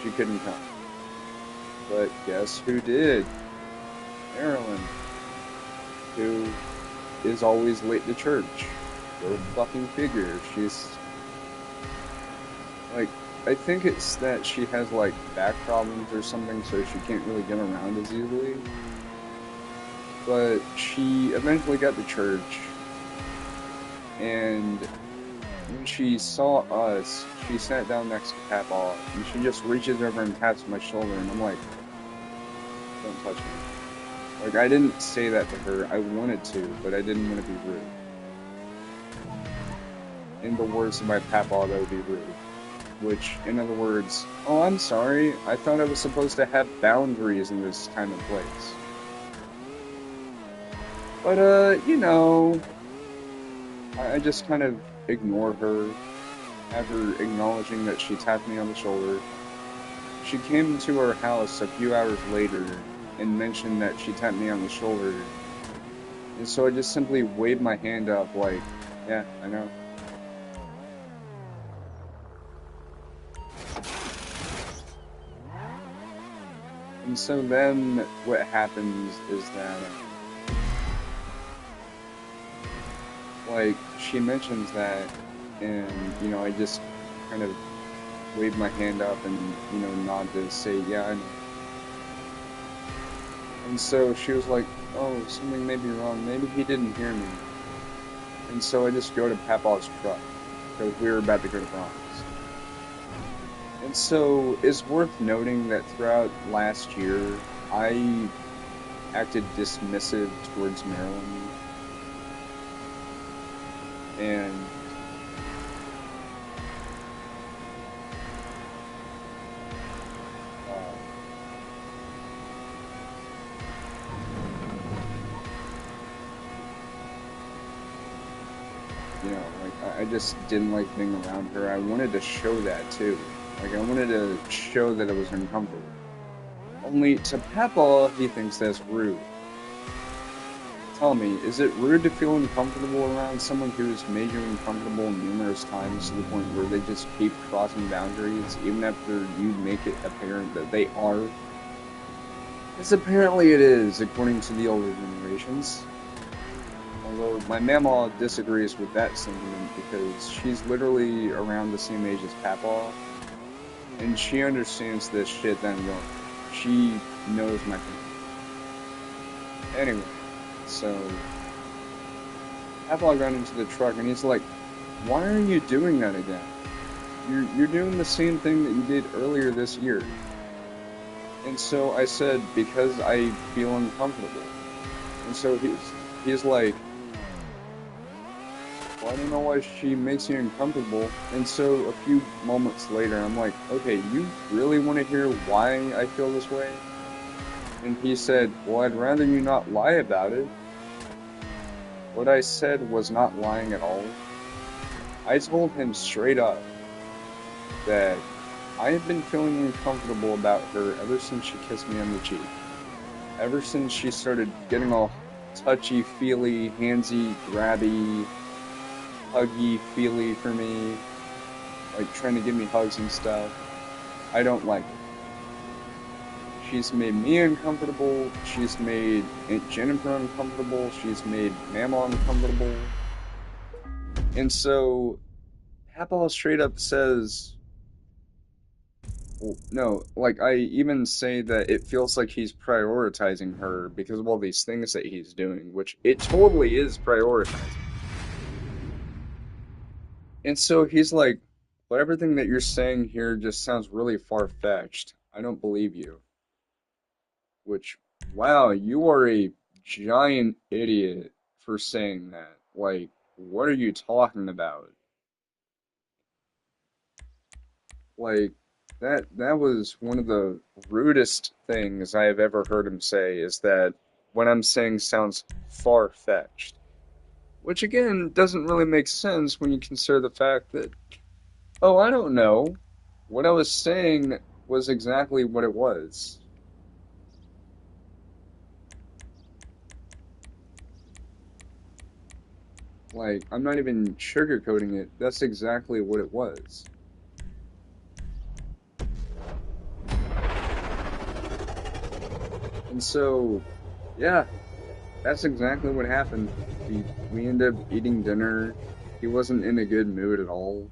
She couldn't come. But guess who did? Marilyn, who is always late to church. Go fucking figure. She's, like, I think it's that she has, like, back problems or something, so she can't really get around as easily. But she eventually got to church, and when she saw us, she sat down next to Papaw, and she just reaches over and taps my shoulder, and I'm like, don't touch me. Like, I didn't say that to her. I wanted to, but I didn't want to be rude. In the words of my Papaw, that would be rude. Which, in other words, oh, I'm sorry, I thought I was supposed to have boundaries in this time and place. But, you know, I just kind of ignore her after acknowledging that she tapped me on the shoulder. She came to our house a few hours later and mentioned that she tapped me on the shoulder. And so I just simply waved my hand up like, yeah, I know. And so then what happens is that, like, she mentions that, and, you know, I just kind of wave my hand up and, you know, nod to say, yeah, I know. And so she was like, oh, something may be wrong. Maybe he didn't hear me. And so I just go to Papaw's truck, because we were about to go to Bronx. And so it's worth noting that throughout last year, I acted dismissive towards Marilyn. And you know, like, I just didn't like being around her. I wanted to show that too. Like, I wanted to show that it was uncomfortable. Only to Papaw, he thinks that's rude. Tell me, is it rude to feel uncomfortable around someone who's made you uncomfortable numerous times to the point where they just keep crossing boundaries even after you make it apparent that they are? Because apparently it is, according to the older generations. Although my mama disagrees with that sentiment because she's literally around the same age as Papaw, and she understands this shit that I'm going through. She knows my feelings. Anyway, so Papaw got into the truck and he's like, "Why are you doing that again? You're doing the same thing that you did earlier this year." And so I said, "Because I feel uncomfortable." And so he's like, "Well, I don't know why she makes you uncomfortable." And so a few moments later, I'm like, "Okay, you really want to hear why I feel this way?" And he said, "Well, I'd rather you not lie about it." What I said was not lying at all. I told him straight up that I had been feeling uncomfortable about her ever since she kissed me on the cheek. Ever since she started getting all touchy-feely, handsy, grabby, huggy-feely for me, like trying to give me hugs and stuff. I don't like it. She's made me uncomfortable, she's made Aunt Jennifer uncomfortable, she's made Mama uncomfortable. And so, Papaw straight up says, well, no, like, I even say that it feels like he's prioritizing her because of all these things that he's doing, which it totally is prioritizing. And so he's like, "Well, everything that you're saying here just sounds really far-fetched. I don't believe you." Which, wow, you are a giant idiot for saying that. Like, what are you talking about? Like, that was one of the rudest things I have ever heard him say, is that what I'm saying sounds far-fetched. Which, again, doesn't really make sense when you consider the fact that, oh, I don't know. What I was saying was exactly what it was. Like, I'm not even sugarcoating it. That's exactly what it was. And so, yeah, that's exactly what happened. We ended up eating dinner. He wasn't in a good mood at all.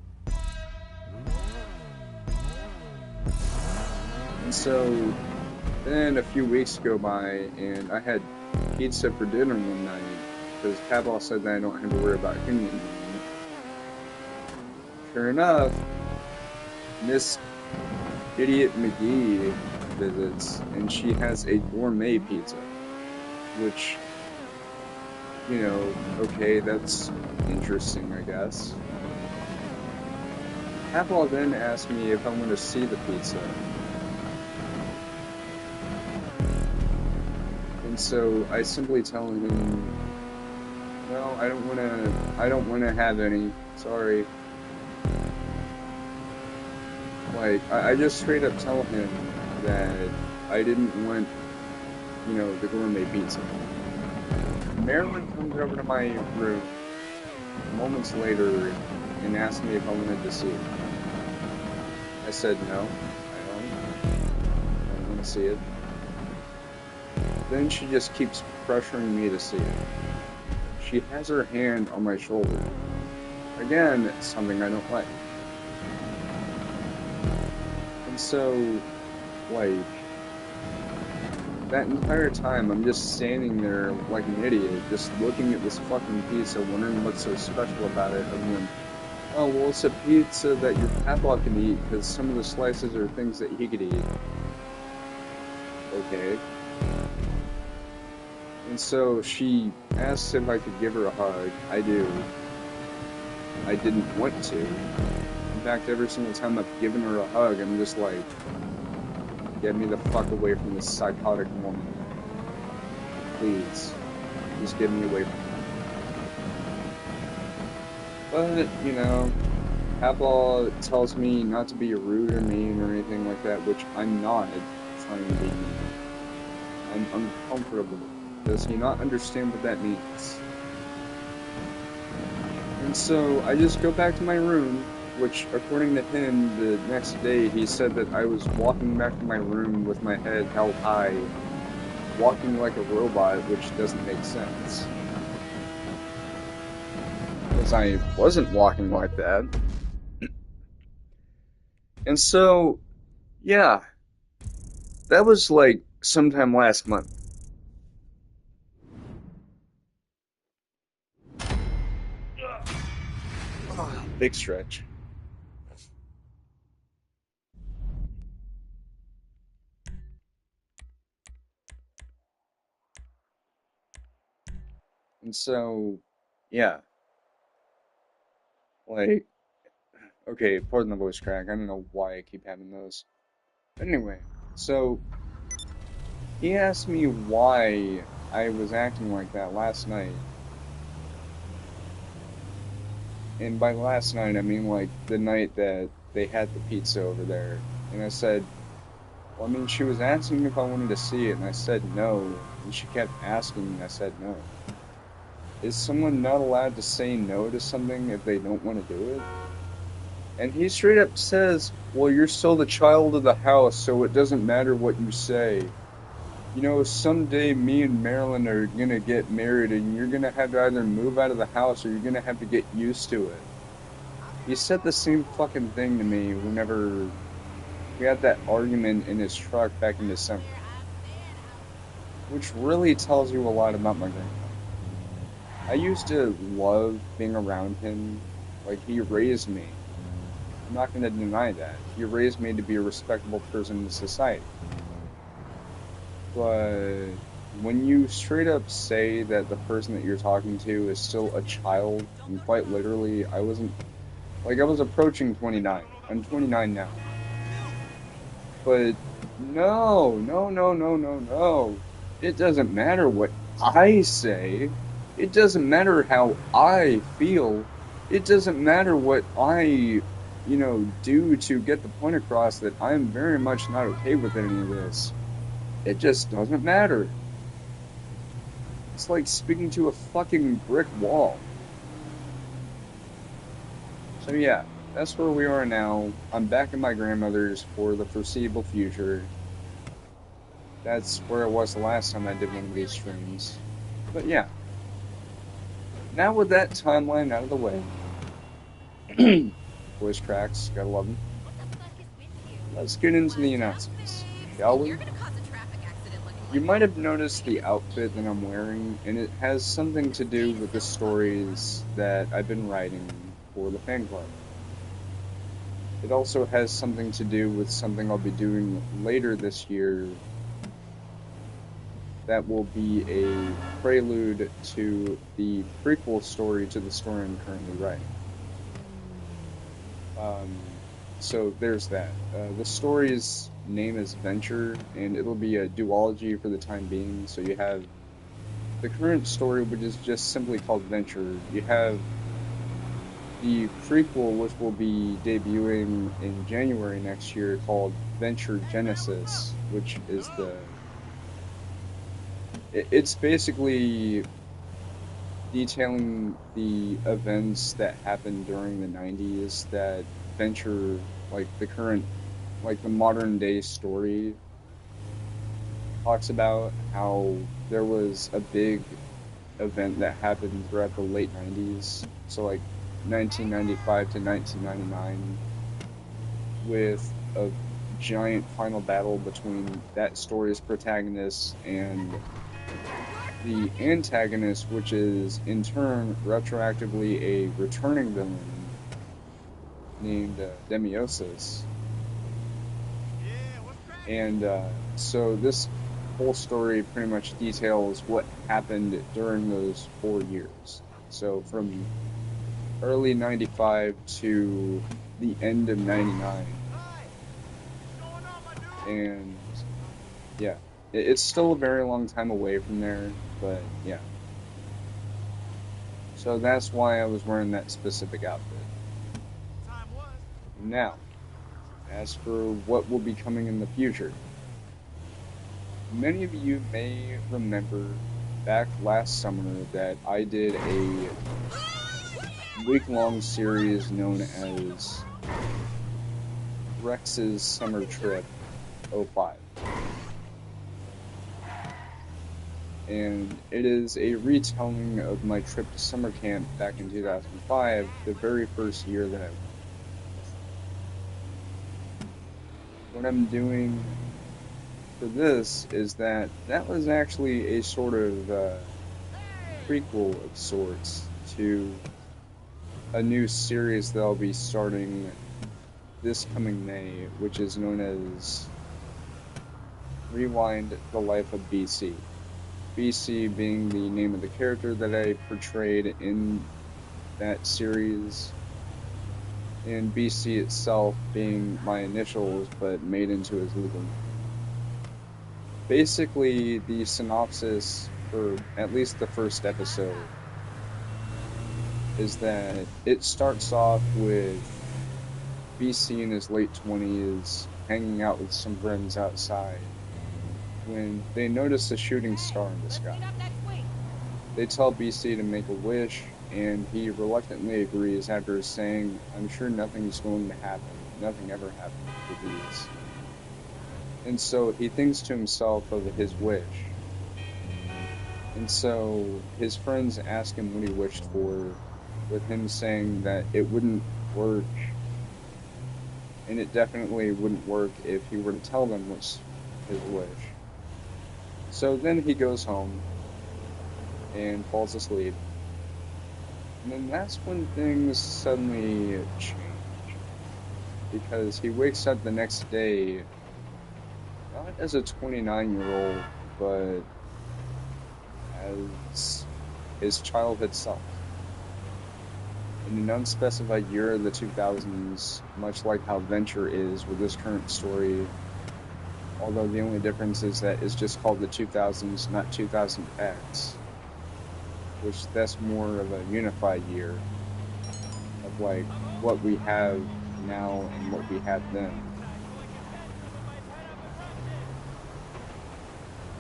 And so, then a few weeks go by, and I had pizza for dinner one night, because Papaw said that I don't have to worry about him anymore. Sure enough, Miss Idiot McGee visits, and she has a gourmet pizza, which, you know, okay, that's interesting, I guess. Papaw then asked me if I want to see the pizza. And so I simply tell him, "Well, I don't wanna have any. Sorry." Like, I just straight up tell him that I didn't want, you know, the gourmet pizza. Marilyn comes over to my room moments later and asked me if I wanted to see it. I said no, I don't want to see it. Then she just keeps pressuring me to see it. She has her hand on my shoulder. Again, it's something I don't like. And so, like, that entire time, I'm just standing there like an idiot, just looking at this fucking pizza, wondering what's so special about it, and then, oh, well, it's a pizza that your papa can eat, because some of the slices are things that he could eat. Okay. And so she asked if I could give her a hug. I do. I didn't want to. In fact, every single time I've given her a hug, I'm just like, get me the fuck away from this psychotic woman. Please. Just get me away from her. But, you know, Papa tells me not to be rude or mean or anything like that, which I'm not trying to be mean. I'm uncomfortable. Does he not understand what that means? And so I just go back to my room, which according to him, the next day he said that I was walking back to my room with my head held high, walking like a robot, which doesn't make sense. Because I wasn't walking like that. And so, yeah, that was like sometime last month. Big stretch. And so, yeah. Like, okay, pardon the voice crack. I don't know why I keep having those. But anyway, so he asked me why I was acting like that last night. And by last night, I mean like the night that they had the pizza over there. And I said, well, I mean, she was asking if I wanted to see it, and I said no. And she kept asking, and I said no. Is someone not allowed to say no to something if they don't want to do it? And he straight up says, well, you're still the child of the house, so it doesn't matter what you say. You know, someday me and Marilyn are gonna get married, and you're gonna have to either move out of the house or you're gonna have to get used to it. He said the same fucking thing to me whenever we had that argument in his truck back in December. Which really tells you a lot about my grandpa. I used to love being around him. Like, he raised me. I'm not gonna deny that. He raised me to be a respectable person in society. But when you straight up say that the person that you're talking to is still a child, and quite literally, I was approaching 29. I'm 29 now. But no. It doesn't matter what I say. It doesn't matter how I feel. It doesn't matter what I, do to get the point across that I'm very much not okay with any of this. It just doesn't matter. It's like speaking to a fucking brick wall. So yeah, that's where we are now. I'm back at my grandmother's for the foreseeable future. That's where I was the last time I did one of these streams. But yeah. Now with that timeline out of the way. Voice cracks, gotta love them. What the fuck is with you? Let's get into the announcements, shall we? You're gonna cause a traffic accident looking like You might have noticed the outfit that I'm wearing, and it has something to do with the stories that I've been writing for the fan club. It also has something to do with something I'll be doing later this year that will be a prelude to the prequel story to the story I'm currently writing. So there's that. The story's name is Venture, and it'll be a duology for the time being. So you have the current story, which is just simply called Venture. You have the prequel, which will be debuting in January next year, called Venture Genesis, which is it's basically detailing the events that happened during the 90s that Venture, like the current, like the modern day story, talks about how there was a big event that happened throughout the late 90s, so like 1995 to 1999, with a giant final battle between that story's protagonist and the antagonist, which is in turn retroactively a returning villain named Demiosis. And so this whole story pretty much details what happened during those 4 years. So from early 95 to the end of 99. And yeah, it's still a very long time away from there, but yeah. So that's why I was wearing that specific outfit. Now, as for what will be coming in the future, many of you may remember back last summer that I did a week-long series known as Rex's Summer Trip 05. And it is a retelling of my trip to summer camp back in 2005, the very first year that I went. What I'm doing for this is that was actually a sort of prequel of sorts to a new series that I'll be starting this coming May, which is known as Rewind the Life of BC. BC being the name of the character that I portrayed in that series, and BC itself being my initials but made into his legal name. Basically, the synopsis for at least the first episode is that it starts off with BC in his late 20s hanging out with some friends outside when they notice a shooting star in the sky. They tell BC to make a wish, and he reluctantly agrees after saying, "I'm sure nothing's going to happen. Nothing ever happens with these." And so he thinks to himself of his wish. And so his friends ask him what he wished for, with him saying that it wouldn't work, and it definitely wouldn't work if he were to tell them what's his wish. So then he goes home and falls asleep. And then that's when things suddenly change. Because he wakes up the next day, not as a 29-year-old, but as his childhood self. In an unspecified year of the 2000s, much like how Venture is with this current story, although the only difference is that it's just called the 2000s, not 2000X, which that's more of a unified year of like what we have now and what we had then.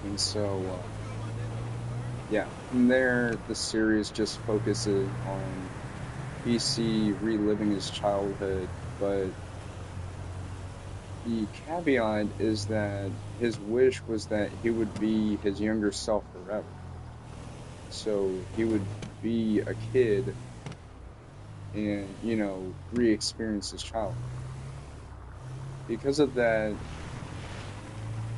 And so, yeah, from there, the series just focuses on BC reliving his childhood, but the caveat is that his wish was that he would be his younger self forever. So he would be a kid and, re-experience his childhood. Because of that,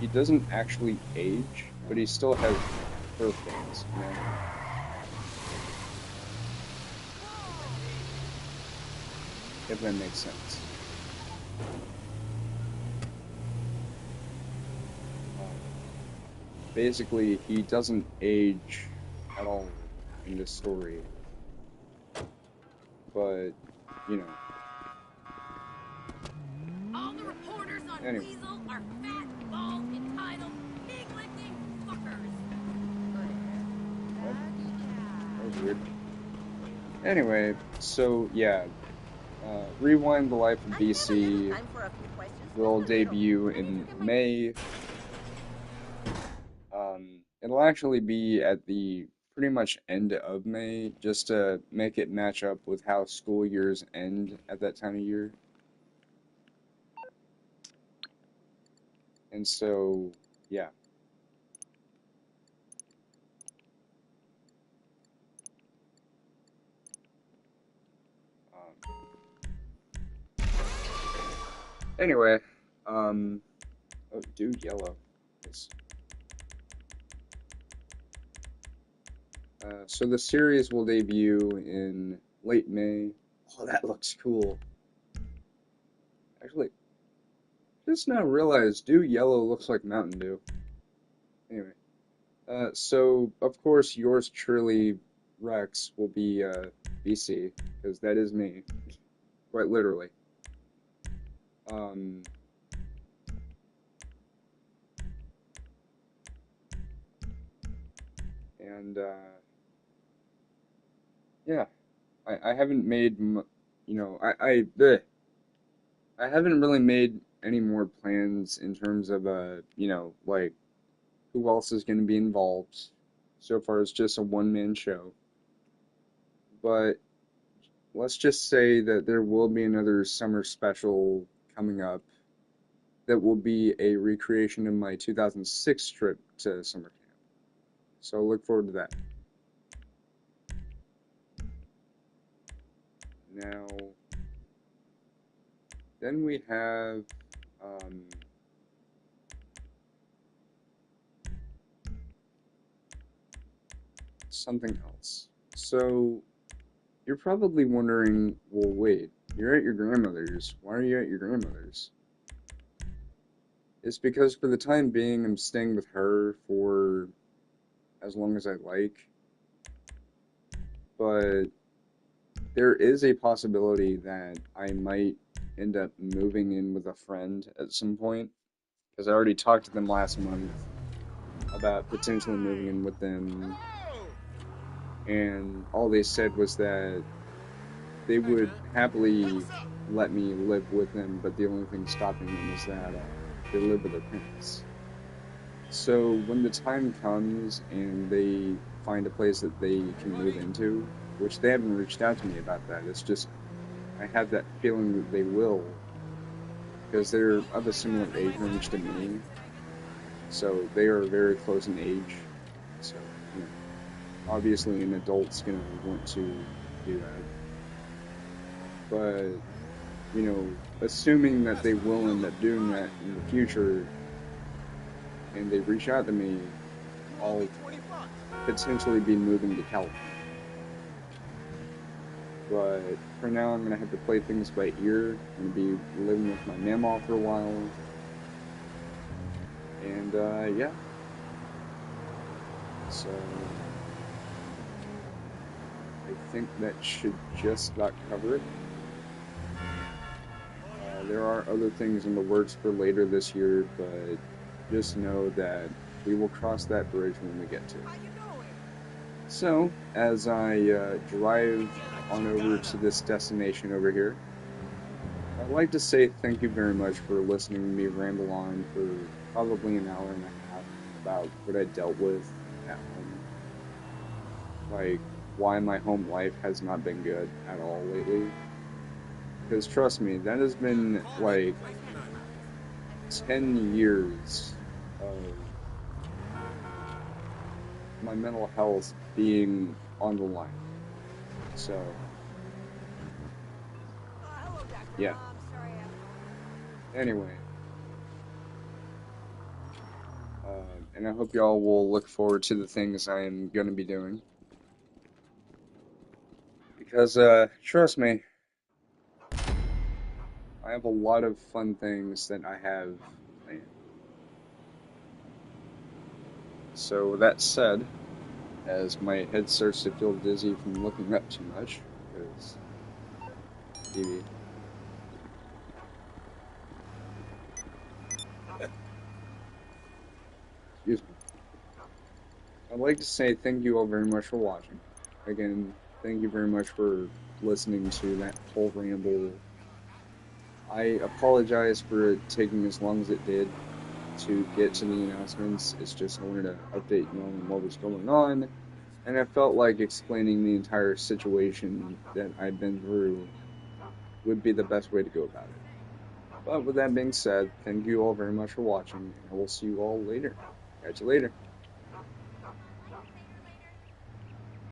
he doesn't actually age, but he still has birthdays, If that makes sense. Basically, he doesn't age at all in this story. But, All the reporters on Anyway. Weasel are fat, bald, entitled, pig-licking fuckers. That was weird. Anyway, so yeah, Rewind the Life of BC will debut in May. It'll actually be at the pretty much end of May, just to make it match up with how school years end at that time of year. And so, yeah. Anyway, Oh, dude, yellow. Yes. So the series will debut in late May. Oh, that looks cool. Actually, just now realized Dew Yellow looks like Mountain Dew. Anyway, so of course yours truly, Rex, will be BC, because that is me, quite literally. Um, and yeah, I haven't made, I haven't really made any more plans in terms of like who else is going to be involved. So far, it's just a one-man show. But let's just say that there will be another summer special coming up that will be a recreation of my 2006 trip to summer camp. So look forward to that. Now, then we have something else. So you're probably wondering, well, wait, you're at your grandmother's. Why are you at your grandmother's? It's because for the time being, I'm staying with her for as long as I like. But there is a possibility that I might end up moving in with a friend at some point. Because I already talked to them last month about potentially moving in with them. And all they said was that they would happily let me live with them, but the only thing stopping them is that they live with their parents. So when the time comes and they find a place that they can move into, which they haven't reached out to me about that, it's just I have that feeling that they will, because they're of a similar age range to me, so they are very close in age, so obviously an adult's going to want to do that. But, assuming that they will end up doing that in the future, and they reach out to me, I'll potentially be moving to California. But for now, I'm going to have to play things by ear. I'm going to be living with my mamaw for a while. And, yeah. So, I think that should just about cover it. There are other things in the works for later this year, but just know that we will cross that bridge when we get to it. So, as I drive on over to this destination over here, I'd like to say thank you very much for listening to me ramble on for probably an hour and a half about what I dealt with at home. Like, why my home life has not been good at all lately. Because trust me, that has been like 10 years of my mental health being on the line. So, yeah. Anyway. And I hope y'all will look forward to the things I am going to be doing. Because, trust me, I have a lot of fun things that I have planned. So, with that said, as my head starts to feel dizzy from looking up too much, because TV. Excuse me. I'd like to say thank you all very much for watching. Again, thank you very much for listening to that whole ramble. I apologize for it taking as long as it did to get to the announcements. It's just I wanted to update you on what was going on, and I felt like explaining the entire situation that I'd been through would be the best way to go about it. But with that being said, thank you all very much for watching, and I will see you all later. Catch you later.